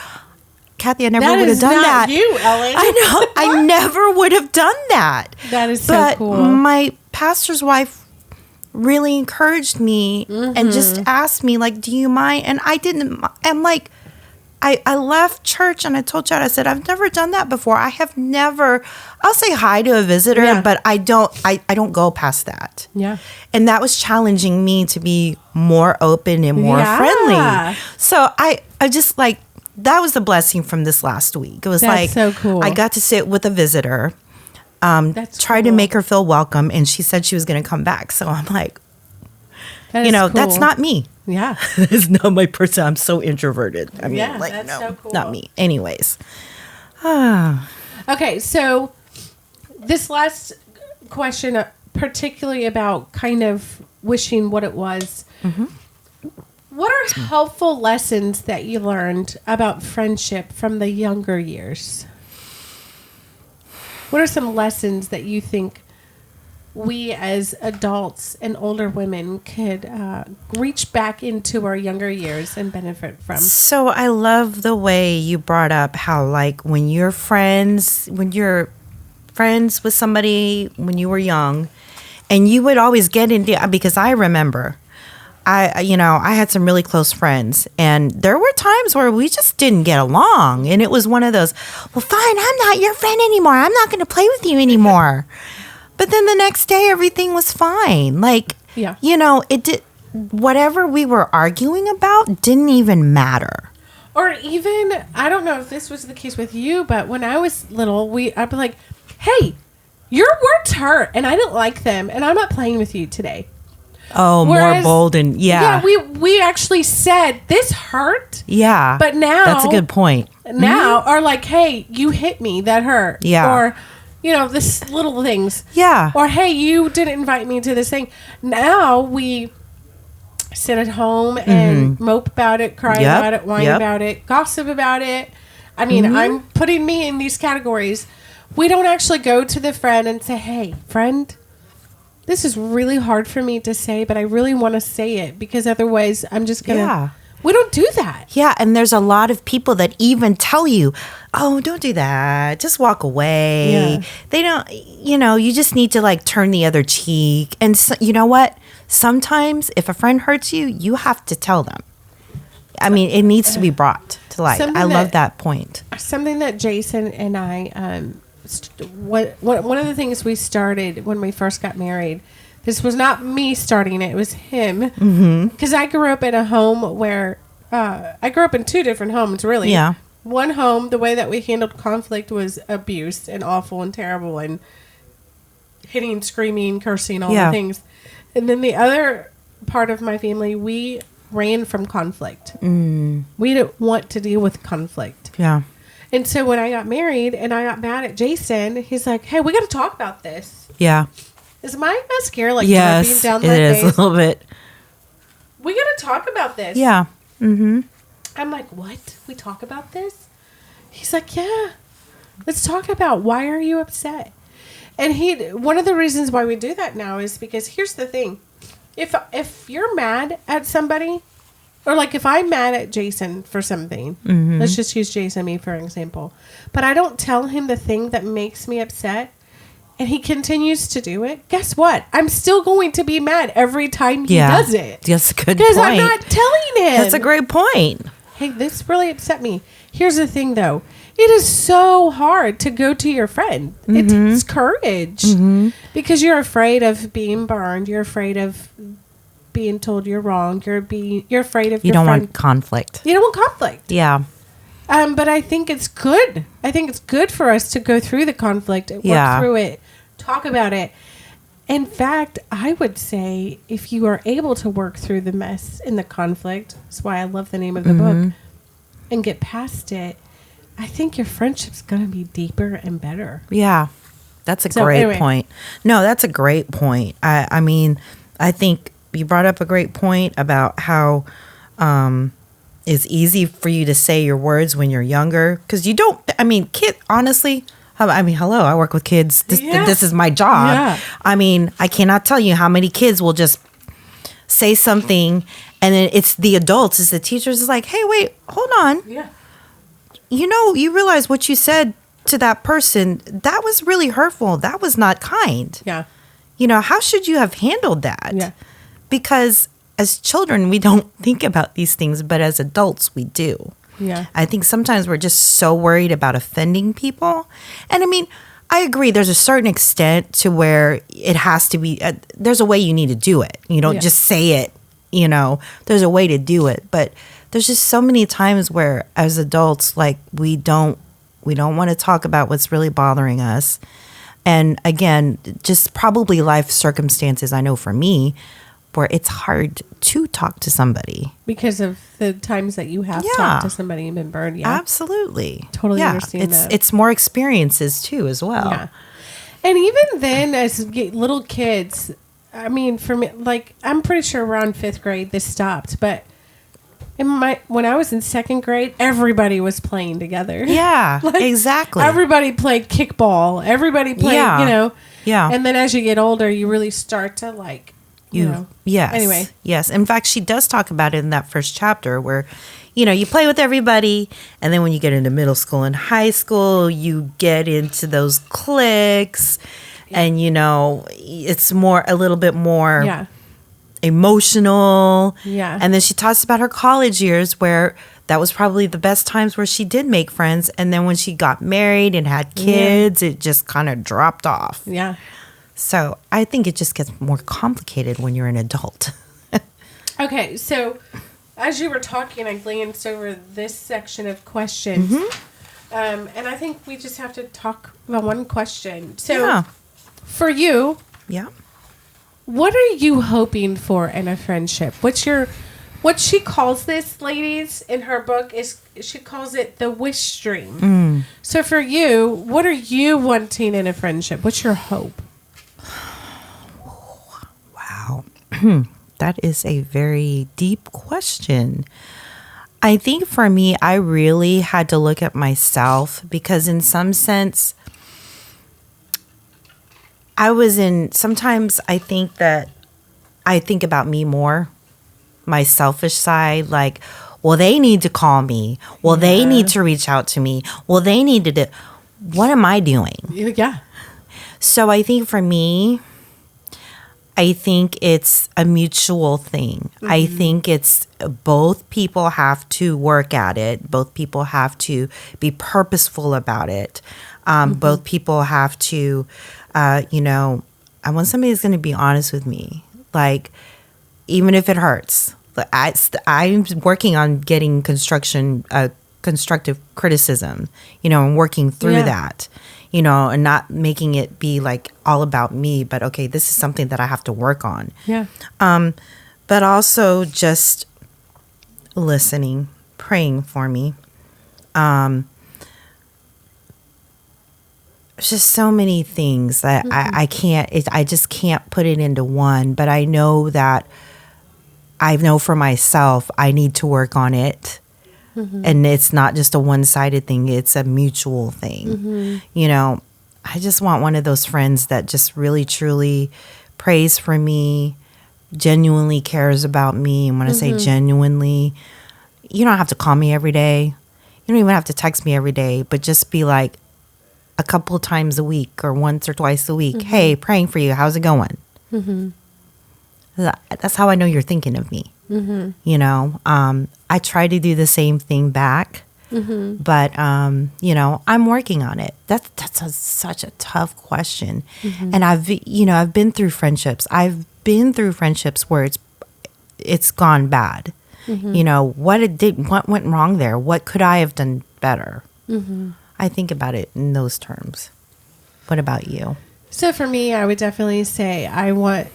Speaker 2: Kathy, I never would have done that.
Speaker 1: You, Ellen.
Speaker 2: I know. I never would have done that.
Speaker 1: That is so cool.
Speaker 2: But my pastor's wife really encouraged me and just asked me, like, "Do you mind?" And I didn't. I'm like, I left church and I told Chad, I said, "I've never done that before. I have never. I'll say hi to a visitor, but I don't go past that."
Speaker 1: Yeah.
Speaker 2: And that was challenging me to be more open and more friendly. So I just like, that was the blessing from this last week. It was
Speaker 1: so cool.
Speaker 2: I got to sit with a visitor. Tried to make her feel welcome, and she said she was going to come back. So I'm like, cool. That's not me.
Speaker 1: Yeah.
Speaker 2: It's not my person. I'm so introverted. I mean,
Speaker 1: that's
Speaker 2: no,
Speaker 1: so cool.
Speaker 2: not me. Anyways.
Speaker 1: Okay, so this last question, particularly about kind of wishing what it was. What are helpful lessons that you learned about friendship from the younger years? What are some lessons that you think we as adults and older women could reach back into our younger years and benefit from?
Speaker 2: So I love the way you brought up how, like, when you're friends with somebody when you were young, and you would always get into, because I remember I had some really close friends, and there were times where we just didn't get along, and it was one of those, "Well, fine, I'm not your friend anymore. I'm not going to play with you anymore." But then the next day, everything was fine. Like, it did, whatever we were arguing about didn't even matter.
Speaker 1: Or even, I don't know if this was the case with you, but when I was little, I'd be like, "Hey, your words hurt, and I didn't like them, and I'm not playing with you today."
Speaker 2: Oh, more bold and
Speaker 1: yeah. We actually said this hurt.
Speaker 2: Yeah,
Speaker 1: but now
Speaker 2: that's a good point.
Speaker 1: Now are like, "Hey, you hit me, that hurt."
Speaker 2: Yeah,
Speaker 1: or this little things.
Speaker 2: Yeah,
Speaker 1: or "Hey, you didn't invite me to this thing." Now we sit at home and mope about it, cry about it, whine about it, gossip about it. I mean, I'm putting me in these categories. We don't actually go to the friend and say, "Hey, friend, this is really hard for me to say, but I really want to say it because otherwise I'm just going to..." We don't do that.
Speaker 2: Yeah, and there's a lot of people that even tell you, "Oh, don't do that. Just walk away." Yeah. They don't, you just need to, like, turn the other cheek. And so, you know what? Sometimes if a friend hurts you, you have to tell them. I mean, it needs to be brought to light. I love that point.
Speaker 1: Something that Jason and I... one of the things we started when we first got married, this was not me starting it was him, because I grew up in a home where I grew up in two different homes, really. One home, the way that we handled conflict was abuse and awful and terrible and hitting, screaming, cursing, all the things. And then the other part of my family, we ran from conflict. We didn't want to deal with conflict.
Speaker 2: Yeah.
Speaker 1: And so when I got married and I got mad at Jason, he's like, hey, we got to talk about this.
Speaker 2: Yeah.
Speaker 1: Is my mascara like
Speaker 2: Yes,
Speaker 1: dripping down
Speaker 2: it
Speaker 1: my
Speaker 2: is
Speaker 1: face?
Speaker 2: a little bit.
Speaker 1: We got to talk about this.
Speaker 2: Yeah. Mm-hmm.
Speaker 1: I'm like, what? We talk about this? He's like, yeah. Let's talk about why are you upset? And one of the reasons why we do that now is because here's the thing. If you're mad at somebody, or like if I'm mad at Jason for something, let's just use Jason and me for an example, but I don't tell him the thing that makes me upset, and he continues to do it, guess what? I'm still going to be mad every time he does it.
Speaker 2: That's a good point.
Speaker 1: Because I'm not telling him.
Speaker 2: That's a great point.
Speaker 1: Hey, this really upset me. Here's the thing, though. It is so hard to go to your friend. It takes courage because you're afraid of being burned. You're afraid of being told you're wrong. You're afraid of
Speaker 2: You don't want conflict.
Speaker 1: You don't want conflict.
Speaker 2: Yeah.
Speaker 1: But I think it's good. I think it's good for us to go through the conflict, work through it, talk about it. In fact, I would say if you are able to work through the mess and the conflict, that's why I love the name of the book, and get past it, I think your friendship's going to be deeper and better.
Speaker 2: Yeah. That's a great point. No, that's a great point. I mean, I think you brought up a great point about how it's easy for you to say your words when you're younger. Because you don't, I mean, honestly, hello, I work with kids. This is my job.
Speaker 1: Yeah.
Speaker 2: I mean, I cannot tell you how many kids will just say something and then it's the adults, it's the teachers is like, hey, wait, hold on.
Speaker 1: Yeah.
Speaker 2: You realize what you said to that person, that was really hurtful. That was not kind.
Speaker 1: Yeah.
Speaker 2: How should you have handled that?
Speaker 1: Yeah.
Speaker 2: Because as children, we don't think about these things, but as adults, we do.
Speaker 1: Yeah.
Speaker 2: I think sometimes we're just so worried about offending people. And I mean, I agree. There's a certain extent to where it has to be, there's a way you need to do it. You don't just say it, there's a way to do it. But there's just so many times where as adults, like we don't want to talk about what's really bothering us. And again, just probably life circumstances, I know for me, where it's hard to talk to somebody.
Speaker 1: Because of the times that you have talked to somebody and been burned. Yeah.
Speaker 2: Absolutely.
Speaker 1: Totally understand that.
Speaker 2: It's more experiences too as well. Yeah.
Speaker 1: And even then as little kids, I mean, for me, like, I'm pretty sure around 5th grade this stopped, but when I was in 2nd grade, everybody was playing together.
Speaker 2: Yeah,
Speaker 1: like,
Speaker 2: exactly.
Speaker 1: Everybody played kickball. Everybody played,
Speaker 2: Yeah.
Speaker 1: And then as you get older, you really start to like,
Speaker 2: Yes.
Speaker 1: Anyway.
Speaker 2: Yes. In fact, she does talk about it in that first chapter where, you play with everybody. And then when you get into middle school and high school, you get into those cliques. Yeah. And, it's a little bit more emotional.
Speaker 1: Yeah.
Speaker 2: And then she talks about her college years where that was probably the best times where she did make friends. And then when she got married and had kids, it just kind of dropped off.
Speaker 1: Yeah.
Speaker 2: So I think it just gets more complicated when you're an adult.
Speaker 1: Okay. So as you were talking, I glanced over this section of questions. And I think we just have to talk about one question. So for you, what are you hoping for in a friendship? What she calls this, ladies, in her book is she calls it the wish stream. So for you, what are you wanting in a friendship? What's your hope?
Speaker 2: Wow. That is a very deep question. I think for me, I really had to look at myself because in some sense, sometimes I think that I think about me more, my selfish side, like, well, they need to call me. Well, they need to reach out to me. Well, they need to do, what am I doing?
Speaker 1: Yeah.
Speaker 2: So I think for me, I think it's a mutual thing. I think it's both people have to work at it. Both people have to be purposeful about it. Both people have to, I want somebody who's going to be honest with me. Like, even if it hurts. I'm working on getting construction constructive criticism, and working through that, and not making it be like all about me, but okay, this is something that I have to work on.
Speaker 1: Yeah.
Speaker 2: But also just listening, praying for me. Just so many things that I just can't put it into one, but I know for myself, I need to work on it. And it's not just a one-sided thing. It's a mutual thing. I just want one of those friends that just really, truly prays for me, genuinely cares about me. And when I say genuinely, you don't have to call me every day. You don't even have to text me every day, but just be like a couple of times a week or once or twice a week. Hey, praying for you. How's it going? That's how I know you're thinking of me. I try to do the same thing back, but I'm working on it. That's such a tough question. And I've been through friendships. I've been through friendships where it's gone bad. What went wrong there? What could I have done better? I think about it in those terms. What about you?
Speaker 1: So for me, I would definitely say I want,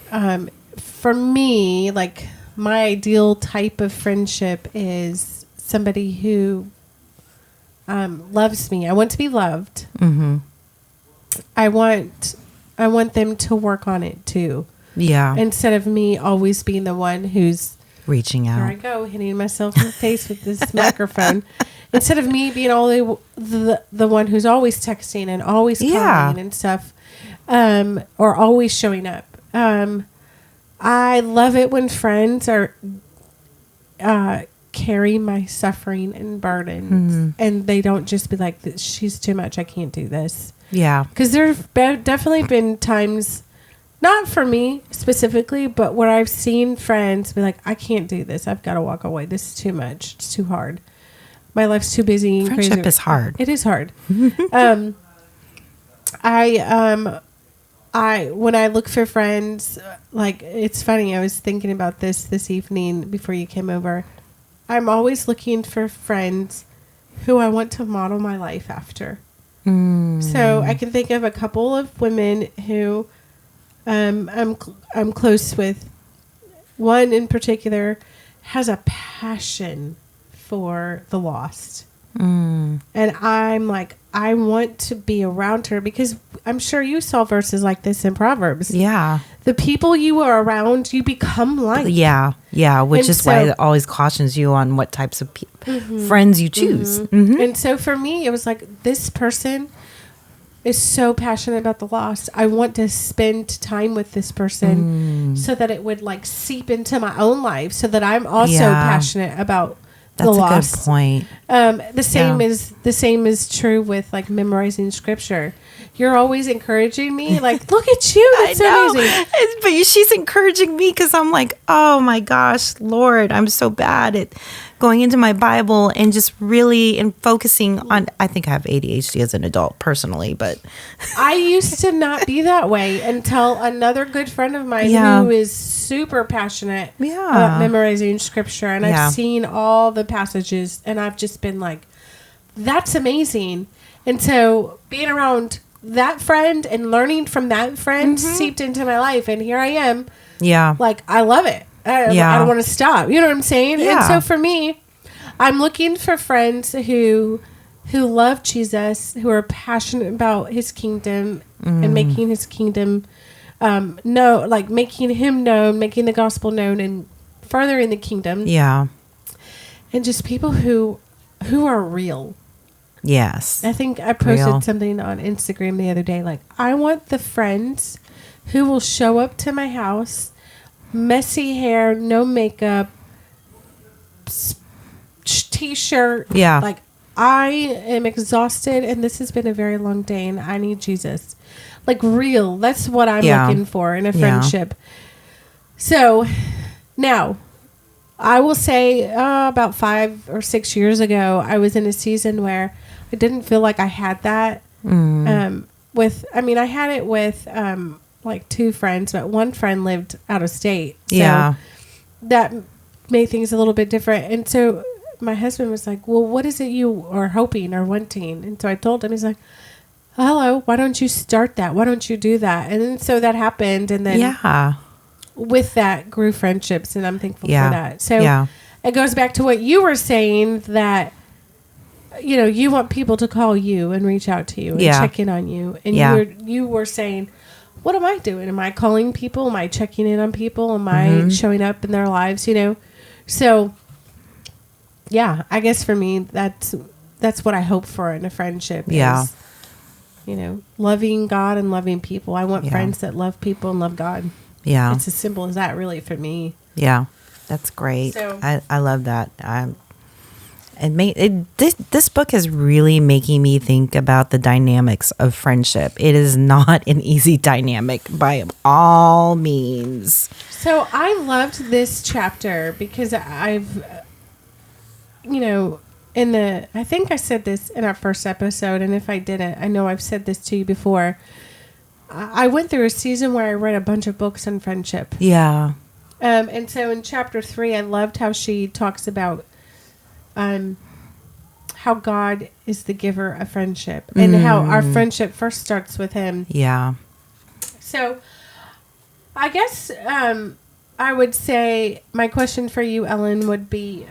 Speaker 1: for me, like my ideal type of friendship is somebody who loves me. I want to be loved. I want them to work on it too.
Speaker 2: Yeah.
Speaker 1: Instead of me always being the one who's
Speaker 2: reaching out.
Speaker 1: Here I go, hitting myself in the face with this microphone. Instead of me being the one who's always texting and always calling and stuff, or always showing up. I love it when friends are carry my suffering and burdens, and they don't just be like, "She's too much. I can't do this."
Speaker 2: Yeah,
Speaker 1: because there've definitely been times. Not for me specifically, but where I've seen friends be like, I can't do this. I've got to walk away. This is too much. It's too hard. My life's too busy. And
Speaker 2: Friendship
Speaker 1: crazy.
Speaker 2: is hard.
Speaker 1: It is hard. When I look for friends, like, it's funny. I was thinking about this evening before you came over. I'm always looking for friends who I want to model my life after. So I can think of a couple of women who I'm close with. One in particular has a passion for the lost. And I'm like, I want to be around her because I'm sure you saw verses like this in Proverbs.
Speaker 2: Yeah.
Speaker 1: The people you are around, you become like.
Speaker 2: Yeah. Yeah. Which is why it always cautions you on what types of friends you choose.
Speaker 1: And so for me, it was like, this person is so passionate about the lost. I want to spend time with this person so that it would like seep into my own life so that I'm also passionate about the lost.
Speaker 2: That's a good point.
Speaker 1: The same is true with like memorizing scripture. You're always encouraging me. Like, look at you. That's amazing.
Speaker 2: But she's encouraging me because I'm like, oh my gosh, Lord, I'm so bad at going into my Bible and just really focusing on. I think I have ADHD as an adult personally, but
Speaker 1: I used to not be that way until another good friend of mine who is super passionate about memorizing scripture. And I've seen all the passages and I've just been like, that's amazing. And so being around that friend and learning from that friend seeped into my life. And here I am. Yeah. Like, I love it. I don't want to stop. You know what I'm saying? Yeah. And so for me, I'm looking for friends who love Jesus, who are passionate about his kingdom and making his kingdom making him known, making the gospel known and furthering the kingdom. Yeah. And just people who are real. Yes. I think I posted something on Instagram the other day. Like, I want the friends who will show up to my house, messy hair, no makeup, t-shirt. Yeah. Like, I am exhausted and this has been a very long day and I need Jesus. Like, real. That's what I'm looking for in a friendship. So now I will say about 5 or 6 years ago, I was in a season where I didn't feel like I had that. I had it with like 2 friends, but one friend lived out of state. So that made things a little bit different. And so my husband was like, well, what is it you are hoping or wanting? And so I told him, he's like, hello, why don't you start that? Why don't you do that? And then, so that happened. And then with that grew friendships, and I'm thankful for that. So it goes back to what you were saying, that, you know, you want people to call you and reach out to you and check in on you. And you were saying, what am I doing? Am I calling people? Am I checking in on people? Am I showing up in their lives? You know? So, yeah, I guess for me, that's what I hope for in a friendship. Is, you know, loving God and loving people. I want friends that love people and love God. Yeah. It's as simple as that, really, for me.
Speaker 2: Yeah. That's great. So, I love that. This book is really making me think about the dynamics of friendship. It is not an easy dynamic by all means.
Speaker 1: So I loved this chapter because I've, you know, I think I said this in our first episode, and if I didn't, I know I've said this to you before. I went through a season where I read a bunch of books on friendship.
Speaker 2: Yeah.
Speaker 1: And so in chapter 3, I loved how she talks about how God is the giver of friendship, and how our friendship first starts with Him.
Speaker 2: Yeah.
Speaker 1: So I guess I would say my question for you, Ellen, would be,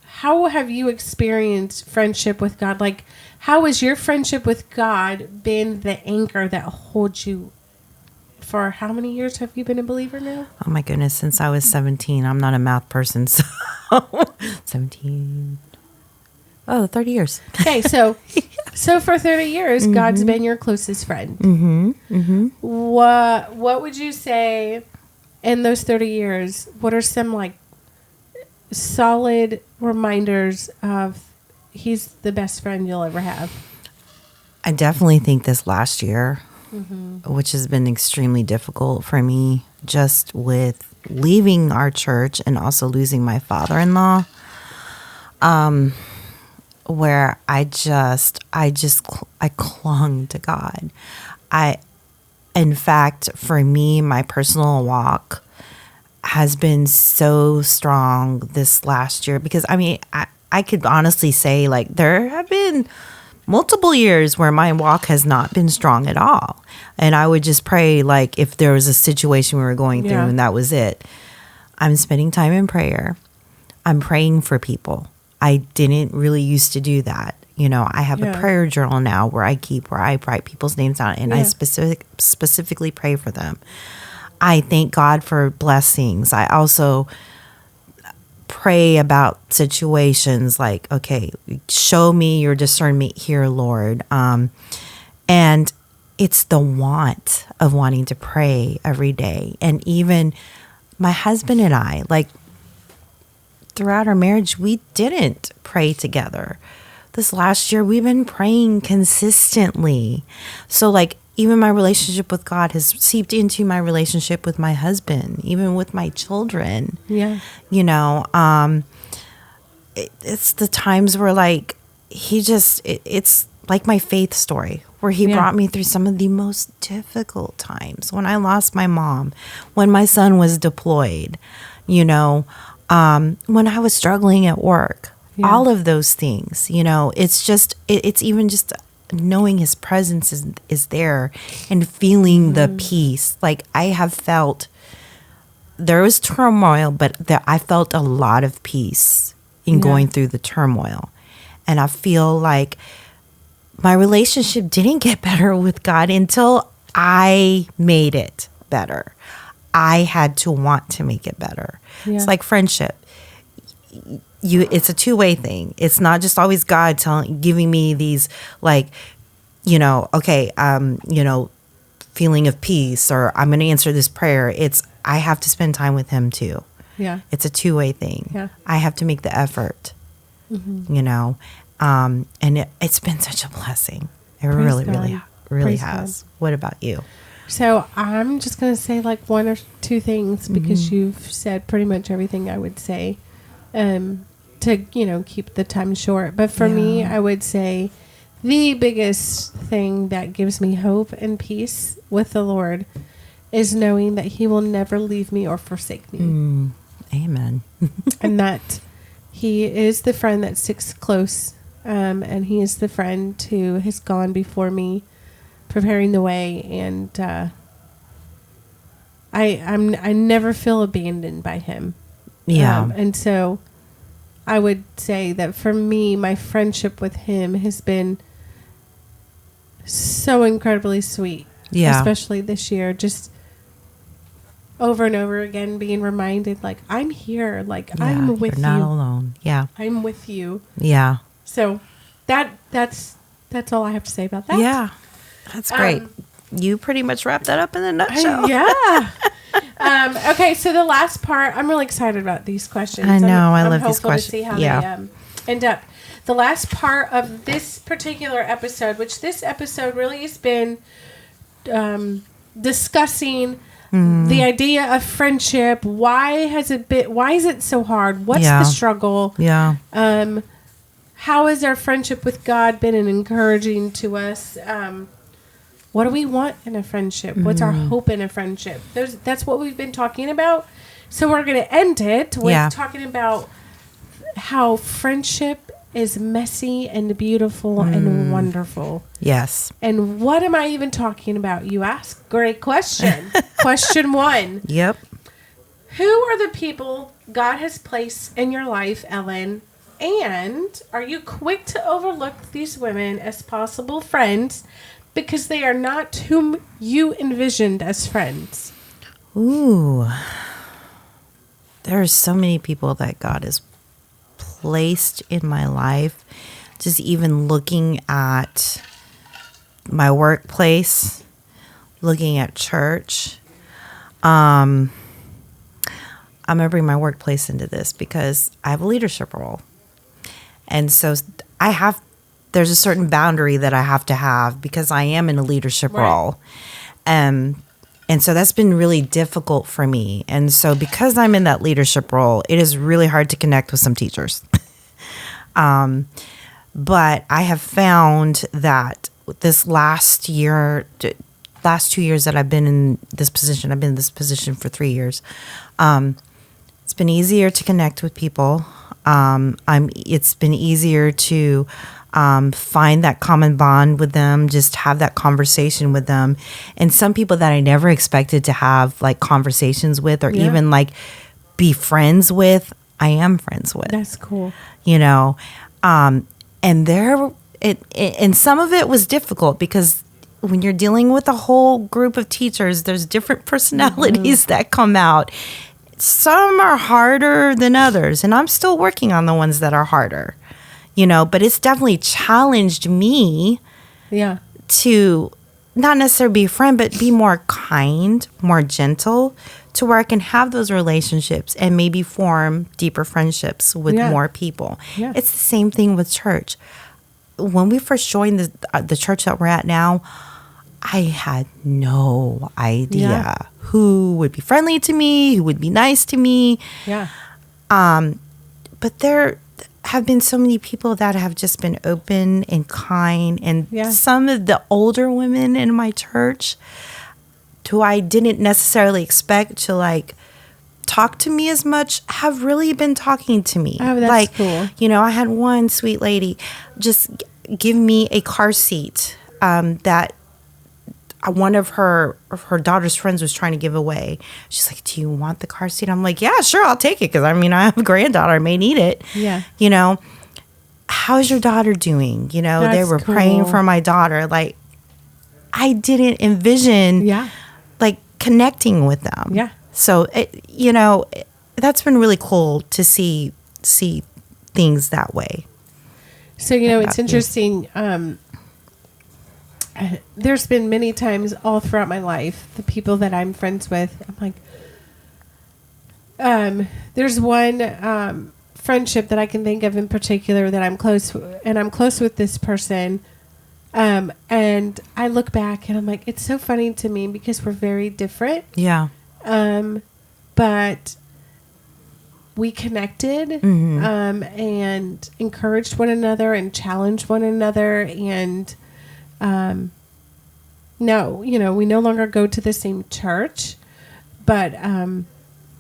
Speaker 1: how have you experienced friendship with God? Like, how has your friendship with God been the anchor that holds you? For how many years have you been a believer now?
Speaker 2: Oh my goodness, since I was 17. I'm not a math person, so 17. Oh, 30 years.
Speaker 1: Okay, so for 30 years, God's been your closest friend. What would you say in those 30 years? What are some like solid reminders of He's the best friend you'll ever have?
Speaker 2: I definitely think this last year, which has been extremely difficult for me, just with leaving our church and also losing my father-in-law, where I clung to God. In fact, for me, my personal walk has been so strong this last year, because I mean, I could honestly say, like, there have been multiple years where my walk has not been strong at all. And I would just pray, like, if there was a situation we were going through and that was it. I'm spending time in prayer. I'm praying for people. I didn't really used to do that. You know, I have a prayer journal now where I write people's names down, and I specifically pray for them. I thank God for blessings. I also pray about situations like, okay, show me your discernment here, Lord. And it's the want of wanting to pray every day. And even my husband and I, like, throughout our marriage, we didn't pray together. This last year, we've been praying consistently. So, like, even my relationship with God has seeped into my relationship with my husband, even with my children. Yeah. You know, it's the times where, like, it's like my faith story, where He brought me through some of the most difficult times. When I lost my mom, when my son was deployed, you know, when I was struggling at work, all of those things, you know, it's even just knowing His presence is there and feeling the peace. Like, I have felt, there was turmoil, but I felt a lot of peace in going through the turmoil. And I feel like my relationship didn't get better with God until I made it better. I had to want to make it better. It's like friendship. It's a two-way thing. It's not just always God giving me these, like, you know, okay, you know, feeling of peace, or I'm going to answer this prayer. I have to spend time with Him too. Yeah. It's a two-way thing. Yeah. I have to make the effort, you know, and it's been such a blessing. It really has. God. What about you?
Speaker 1: So I'm just going to say, like, one or two things, because you've said pretty much everything I would say, to, you know, keep the time short. But for me, I would say the biggest thing that gives me hope and peace with the Lord is knowing that He will never leave me or forsake me.
Speaker 2: Amen.
Speaker 1: And that He is the friend that sticks close, and he is the friend who has gone before me, preparing the way, and I never feel abandoned by him.
Speaker 2: Yeah.
Speaker 1: And so I would say that for me, my friendship with him has been so incredibly sweet.
Speaker 2: Yeah.
Speaker 1: Especially this year, just over and over again being reminded, like, I'm here, like,
Speaker 2: Yeah,
Speaker 1: I'm with
Speaker 2: you're not
Speaker 1: you.
Speaker 2: alone. Yeah.
Speaker 1: I'm with you.
Speaker 2: Yeah.
Speaker 1: So that's all I have to say about that.
Speaker 2: Yeah. That's great. You pretty much wrapped that up in a nutshell.
Speaker 1: Yeah. Okay, so the last part, I'm really excited about these questions.
Speaker 2: I know, I
Speaker 1: I'm
Speaker 2: love these
Speaker 1: hopeful
Speaker 2: questions.
Speaker 1: to see how
Speaker 2: Yeah.
Speaker 1: they end up. The last part of this particular episode, which this episode really has been discussing the idea of friendship. Why is it so hard? What's the struggle?
Speaker 2: Yeah.
Speaker 1: How has our friendship with God been encouraging to us? What do we want in a friendship? What's our hope in a friendship? That's what we've been talking about. So we're going to end it with talking about how friendship is messy and beautiful and wonderful.
Speaker 2: Yes.
Speaker 1: And what am I even talking about, you ask? Great question. Question 1.
Speaker 2: Yep.
Speaker 1: Who are the people God has placed in your life, Ellen? And are you quick to overlook these women as possible friends because they are not whom you envisioned as friends?
Speaker 2: Ooh. There are so many people that God has placed in my life. Just even looking at my workplace, looking at church. I'm going to bring my workplace into this because I have a leadership role. And so there's a certain boundary that I have to have because I am in a leadership role. And so that's been really difficult for me. And so because I'm in that leadership role, it is really hard to connect with some teachers. But I have found that this last 2 years that I've been in this position, I've been in this position for 3 years. It's been easier to connect with people. It's been easier to find that common bond with them, just have that conversation with them. And some people that I never expected to have like conversations with or even like be friends with, I am friends with.
Speaker 1: That's cool.
Speaker 2: You know, and some of it was difficult because when you're dealing with a whole group of teachers, there's different personalities that come out. Some are harder than others, and I'm still working on the ones that are harder, you know, but it's definitely challenged me to not necessarily be a friend, but be more kind, more gentle, to where I can have those relationships and maybe form deeper friendships with more people. Yeah. It's the same thing with church. When we first joined the church that we're at now, I had no idea who would be friendly to me, who would be nice to me. Yeah. But there have been so many people that have just been open and kind. And some of the older women in my church who I didn't necessarily expect to like talk to me as much have really been talking to me.
Speaker 1: Oh, that's
Speaker 2: like,
Speaker 1: cool.
Speaker 2: You know, I had one sweet lady just give me a car seat that one of her daughter's friends was trying to give away. She's like, "Do you want the car seat?" I'm like, "Yeah, sure, I'll take it." Because I mean, I have a granddaughter. I may need it. Yeah. You know, how's your daughter doing? You know, they were praying for my daughter. Like, I didn't envision like connecting with them. Yeah. So, you know, that's been really cool to see things that way.
Speaker 1: So, you know, it's interesting. There's been many times all throughout my life, the people that I'm friends with, I'm like, there's one friendship that I can think of in particular that I'm close with this person. And I look back and I'm like, it's so funny to me because we're very different. Yeah. But we connected, and encouraged one another and challenged one another. And, no, you know, we no longer go to the same church, but,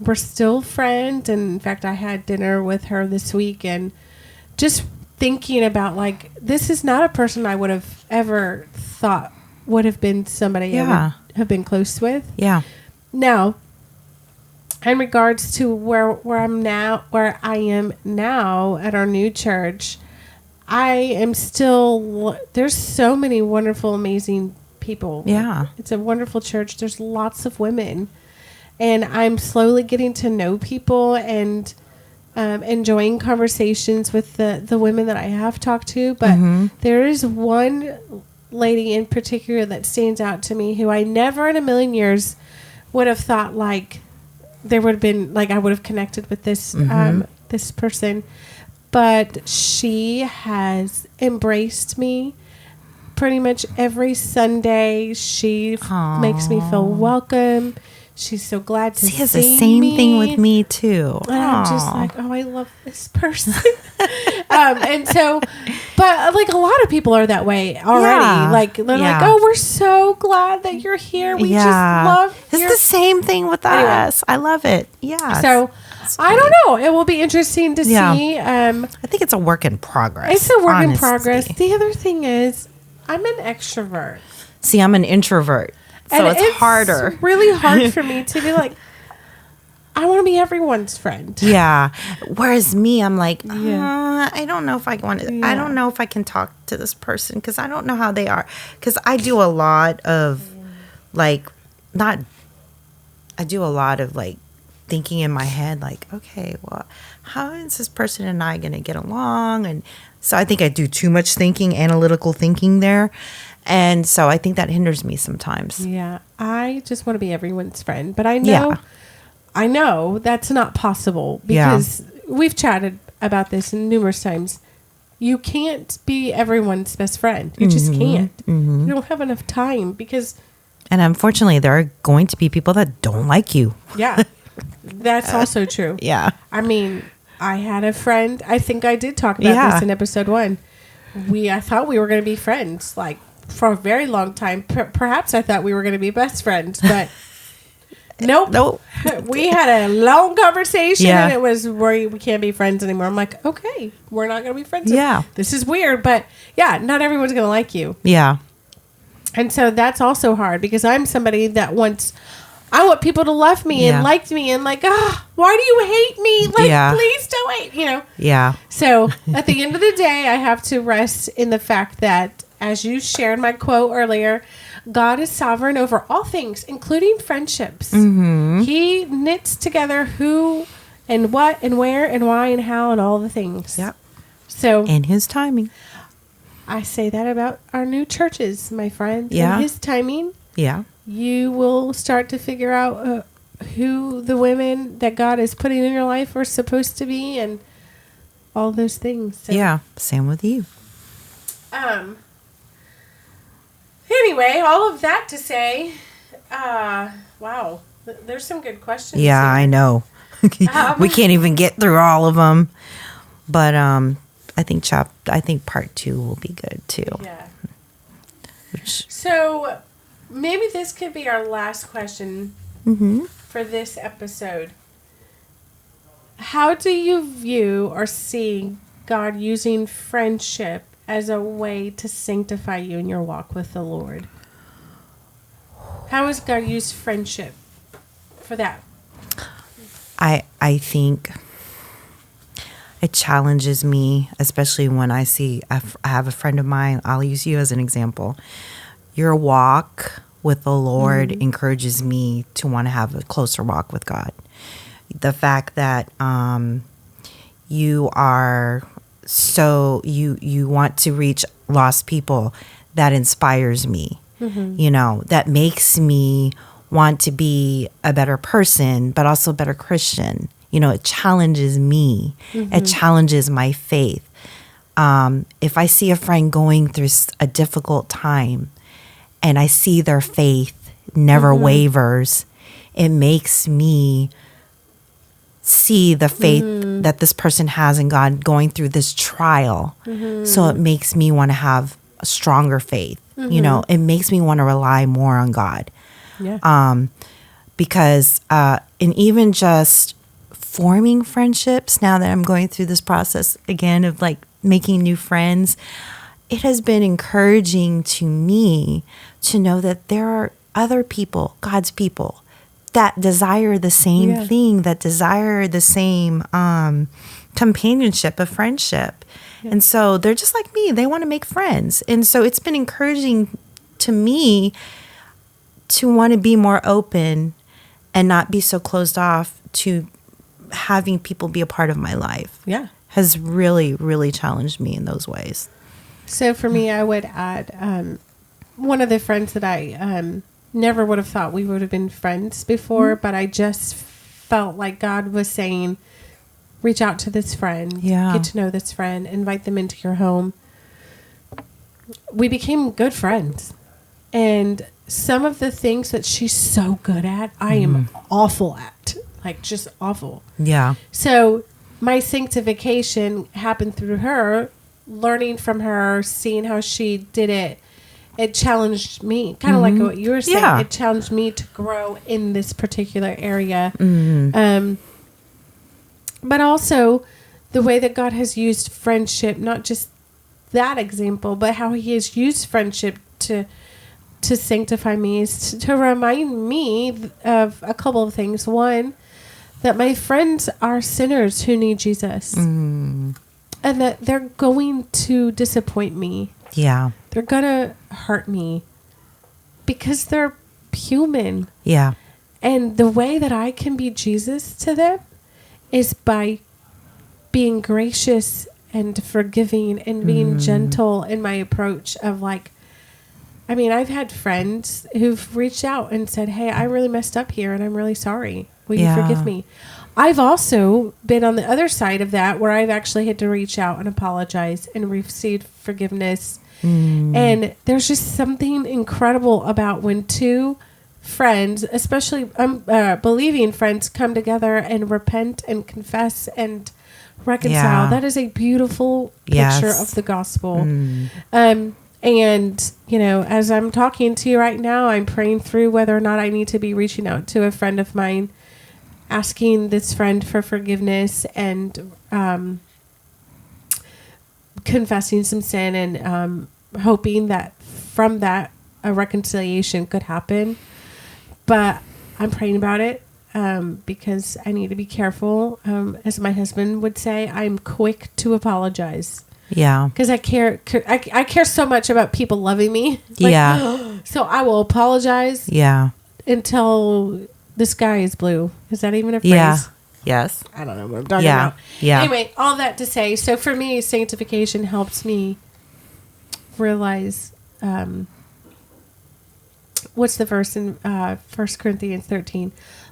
Speaker 1: we're still friends. And in fact, I had dinner with her this week, and just thinking about, like, this is not a person I would have ever thought would have been somebody I would have been close with.
Speaker 2: Yeah.
Speaker 1: Now, in regards to where I am now at our new church, I am still, there's so many wonderful, amazing people.
Speaker 2: Yeah.
Speaker 1: It's a wonderful church. There's lots of women, and I'm slowly getting to know people and enjoying conversations with the women that I have talked to. But there is one lady in particular that stands out to me who I never in a million years would have thought, like, there would have been, like, I would have connected with this this person. But she has embraced me pretty much every Sunday. She makes me feel welcome. She's so glad to see me.
Speaker 2: She has the same thing with me, too.
Speaker 1: And I'm just like, oh, I love this person. And so, but like a lot of people are that way already.
Speaker 2: Yeah.
Speaker 1: Like, they're like, oh, we're so glad that you're here. We just love
Speaker 2: It's the same thing with us. I love it. Yeah.
Speaker 1: So, I don't know. It will be interesting to see.
Speaker 2: I think it's a work in progress.
Speaker 1: It's a work in progress. The other thing is, I'm an extrovert.
Speaker 2: See, I'm an introvert. So
Speaker 1: and
Speaker 2: it's harder.
Speaker 1: It's really hard for me to be like, I want to be everyone's friend.
Speaker 2: Yeah. Whereas me, I'm like, I don't know if I want to, I don't know if I can talk to this person because I don't know how they are. Because I do a lot of thinking in my head, like, okay, well, how is this person and I going to get along? And so I think I do too much thinking, analytical thinking there. And so I think that hinders me sometimes.
Speaker 1: Yeah. I just want to be everyone's friend. But I know that's not possible because we've chatted about this numerous times. You can't be everyone's best friend. You just can't. You don't have enough time because...
Speaker 2: And unfortunately, there are going to be people that don't like you.
Speaker 1: Yeah. That's also true.
Speaker 2: Yeah.
Speaker 1: I mean, I had a friend. I think I did talk about this in episode 1. I thought we were going to be friends, like, for a very long time. Perhaps I thought we were going to be best friends, but nope. We had a long conversation, and it was we can't be friends anymore. I'm like, okay, we're not going to be friends.
Speaker 2: Yeah.
Speaker 1: This is weird, but not everyone's going to like you.
Speaker 2: Yeah.
Speaker 1: And so that's also hard because I'm somebody that I want people to love me and like me and like, why do you hate me? Like, please don't hate,
Speaker 2: Yeah.
Speaker 1: So at the end of the day, I have to rest in the fact that, as you shared my quote earlier, God is sovereign over all things, including friendships. He knits together who and what and where and why and how and all the things.
Speaker 2: Yep.
Speaker 1: So
Speaker 2: in His timing.
Speaker 1: I say that about our new churches, my friend.
Speaker 2: Yeah.
Speaker 1: In His timing.
Speaker 2: Yeah.
Speaker 1: You will start to figure out who the women that God is putting in your life are supposed to be and all those things. So,
Speaker 2: yeah. Same with you.
Speaker 1: Anyway, all of that to say, wow, there's some good questions.
Speaker 2: Yeah, here. I know. We can't even get through all of them. But I think part 2 will be good too.
Speaker 1: Yeah. So maybe this could be our last question for this episode. How do you view or see God using friendship as a way to sanctify you in your walk with the Lord? How has God used friendship for that?
Speaker 2: I think it challenges me, especially when I have a friend of mine. I'll use you as an example. Your walk with the Lord encourages me to want to have a closer walk with God. The fact that you are you want to reach lost people, that inspires me. That makes me want to be a better person, but also a better Christian. It challenges me. It challenges my faith. If I see a friend going through a difficult time and I see their faith never wavers, it makes me see the faith that this person has in God going through this trial. So it makes me want to have a stronger faith. It makes me want to rely more on God.
Speaker 1: Yeah.
Speaker 2: because and even just forming friendships, now that I'm going through this process again of like making new friends, it has been encouraging to me to know that there are other people, God's people, that desire the same thing, that desire the same companionship, of friendship. Yeah. And so they're just like me. They want to make friends. And so it's been encouraging to me to want to be more open and not be so closed off to having people be a part of my life.
Speaker 1: Yeah.
Speaker 2: Has really, really challenged me in those ways.
Speaker 1: So for me, I would add one of the friends that I never would have thought we would have been friends before, but I just felt like God was saying, reach out to this friend, get to know this friend, invite them into your home. We became good friends. And some of the things that she's so good at, I am awful at. Like, just awful.
Speaker 2: Yeah. So
Speaker 1: my sanctification happened through her, learning from her, seeing how she did it. It challenged me, kind of like what you were saying. Yeah. It challenged me to grow in this particular area. But also the way that God has used friendship, not just that example, but how he has used friendship to sanctify me, is to remind me of a couple of things. One, that my friends are sinners who need Jesus. And that they're going to disappoint me. Yeah. They're going to hurt me because they're human. Yeah. And the way that I can be Jesus to them is by being gracious and forgiving and being gentle in my approach of like, I mean, I've had friends who've reached out and said, hey, I really messed up here and I'm really sorry. Will you forgive me? I've also been on the other side of that where I've actually had to reach out and apologize and receive forgiveness. And there's just something incredible about when two friends, especially believing friends, come together and repent and confess and reconcile. Yeah. That is a beautiful picture of the gospel. And, you know, as I'm talking to you right now, I'm praying through whether or not I need to be reaching out to a friend of mine, asking this friend for forgiveness and confessing some sin and hoping that from that a reconciliation could happen. But I'm praying about it because I need to be careful. As my husband would say, I'm quick to apologize. Yeah. Because I care so much about people loving me. Like, so I will apologize. Yeah. Until the sky is blue. Is that even a phrase? Yeah. Yes. I don't know what I'm talking about. Yeah. Anyway, all that to say, so for me, sanctification helps me realize, what's the verse in 1 Corinthians 13?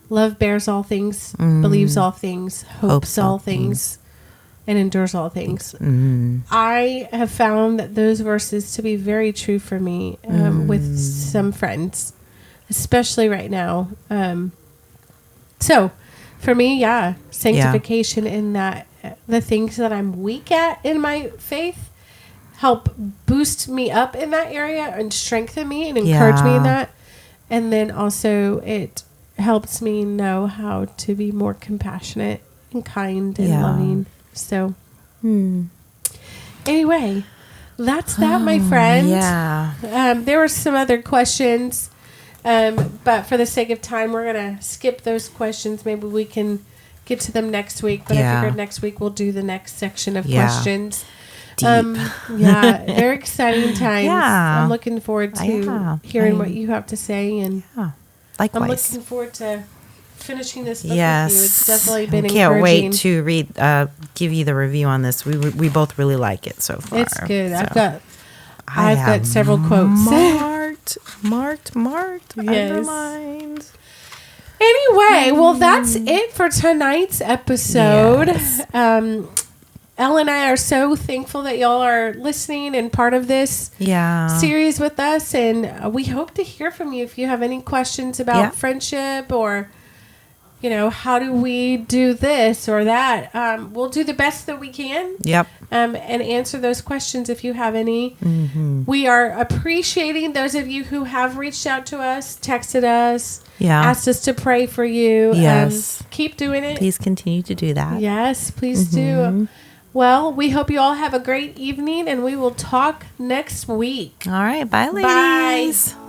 Speaker 1: Love bears all things, believes all things, hopes all things, and endures all things. I have found that those verses to be very true for me with some friends, especially right now. So for me, sanctification in that the things that I'm weak at in my faith help boost me up in that area and strengthen me and encourage me in that. And then also it helps me know how to be more compassionate and kind and loving. So anyway, that's that, my friend. Yeah. There were some other questions, but for the sake of time, we're going to skip those questions. Maybe we can get to them next week, but I figured next week we'll do the next section of questions. Very exciting times. I'm looking forward to hearing what you have to say, and likewise. I'm looking forward to finishing this book with you. It's definitely been encouraging. Can't wait
Speaker 2: to read, give you the review on this. We both really like it so far.
Speaker 1: It's good. So. I've got several quotes
Speaker 2: marked, underlined.
Speaker 1: Anyway, well, that's it for tonight's episode. Yes. Elle and I are so thankful that y'all are listening and part of this series with us. And we hope to hear from you if you have any questions about friendship or, how do we do this or that? We'll do the best that we can.
Speaker 2: Yep.
Speaker 1: And answer those questions if you have any. We are appreciating those of you who have reached out to us, texted us, asked us to pray for you.
Speaker 2: Yes.
Speaker 1: Keep doing it.
Speaker 2: Please continue to do that.
Speaker 1: Yes, please do. Well, we hope you all have a great evening, and we will talk next week.
Speaker 2: All right. Bye, ladies.
Speaker 1: Bye.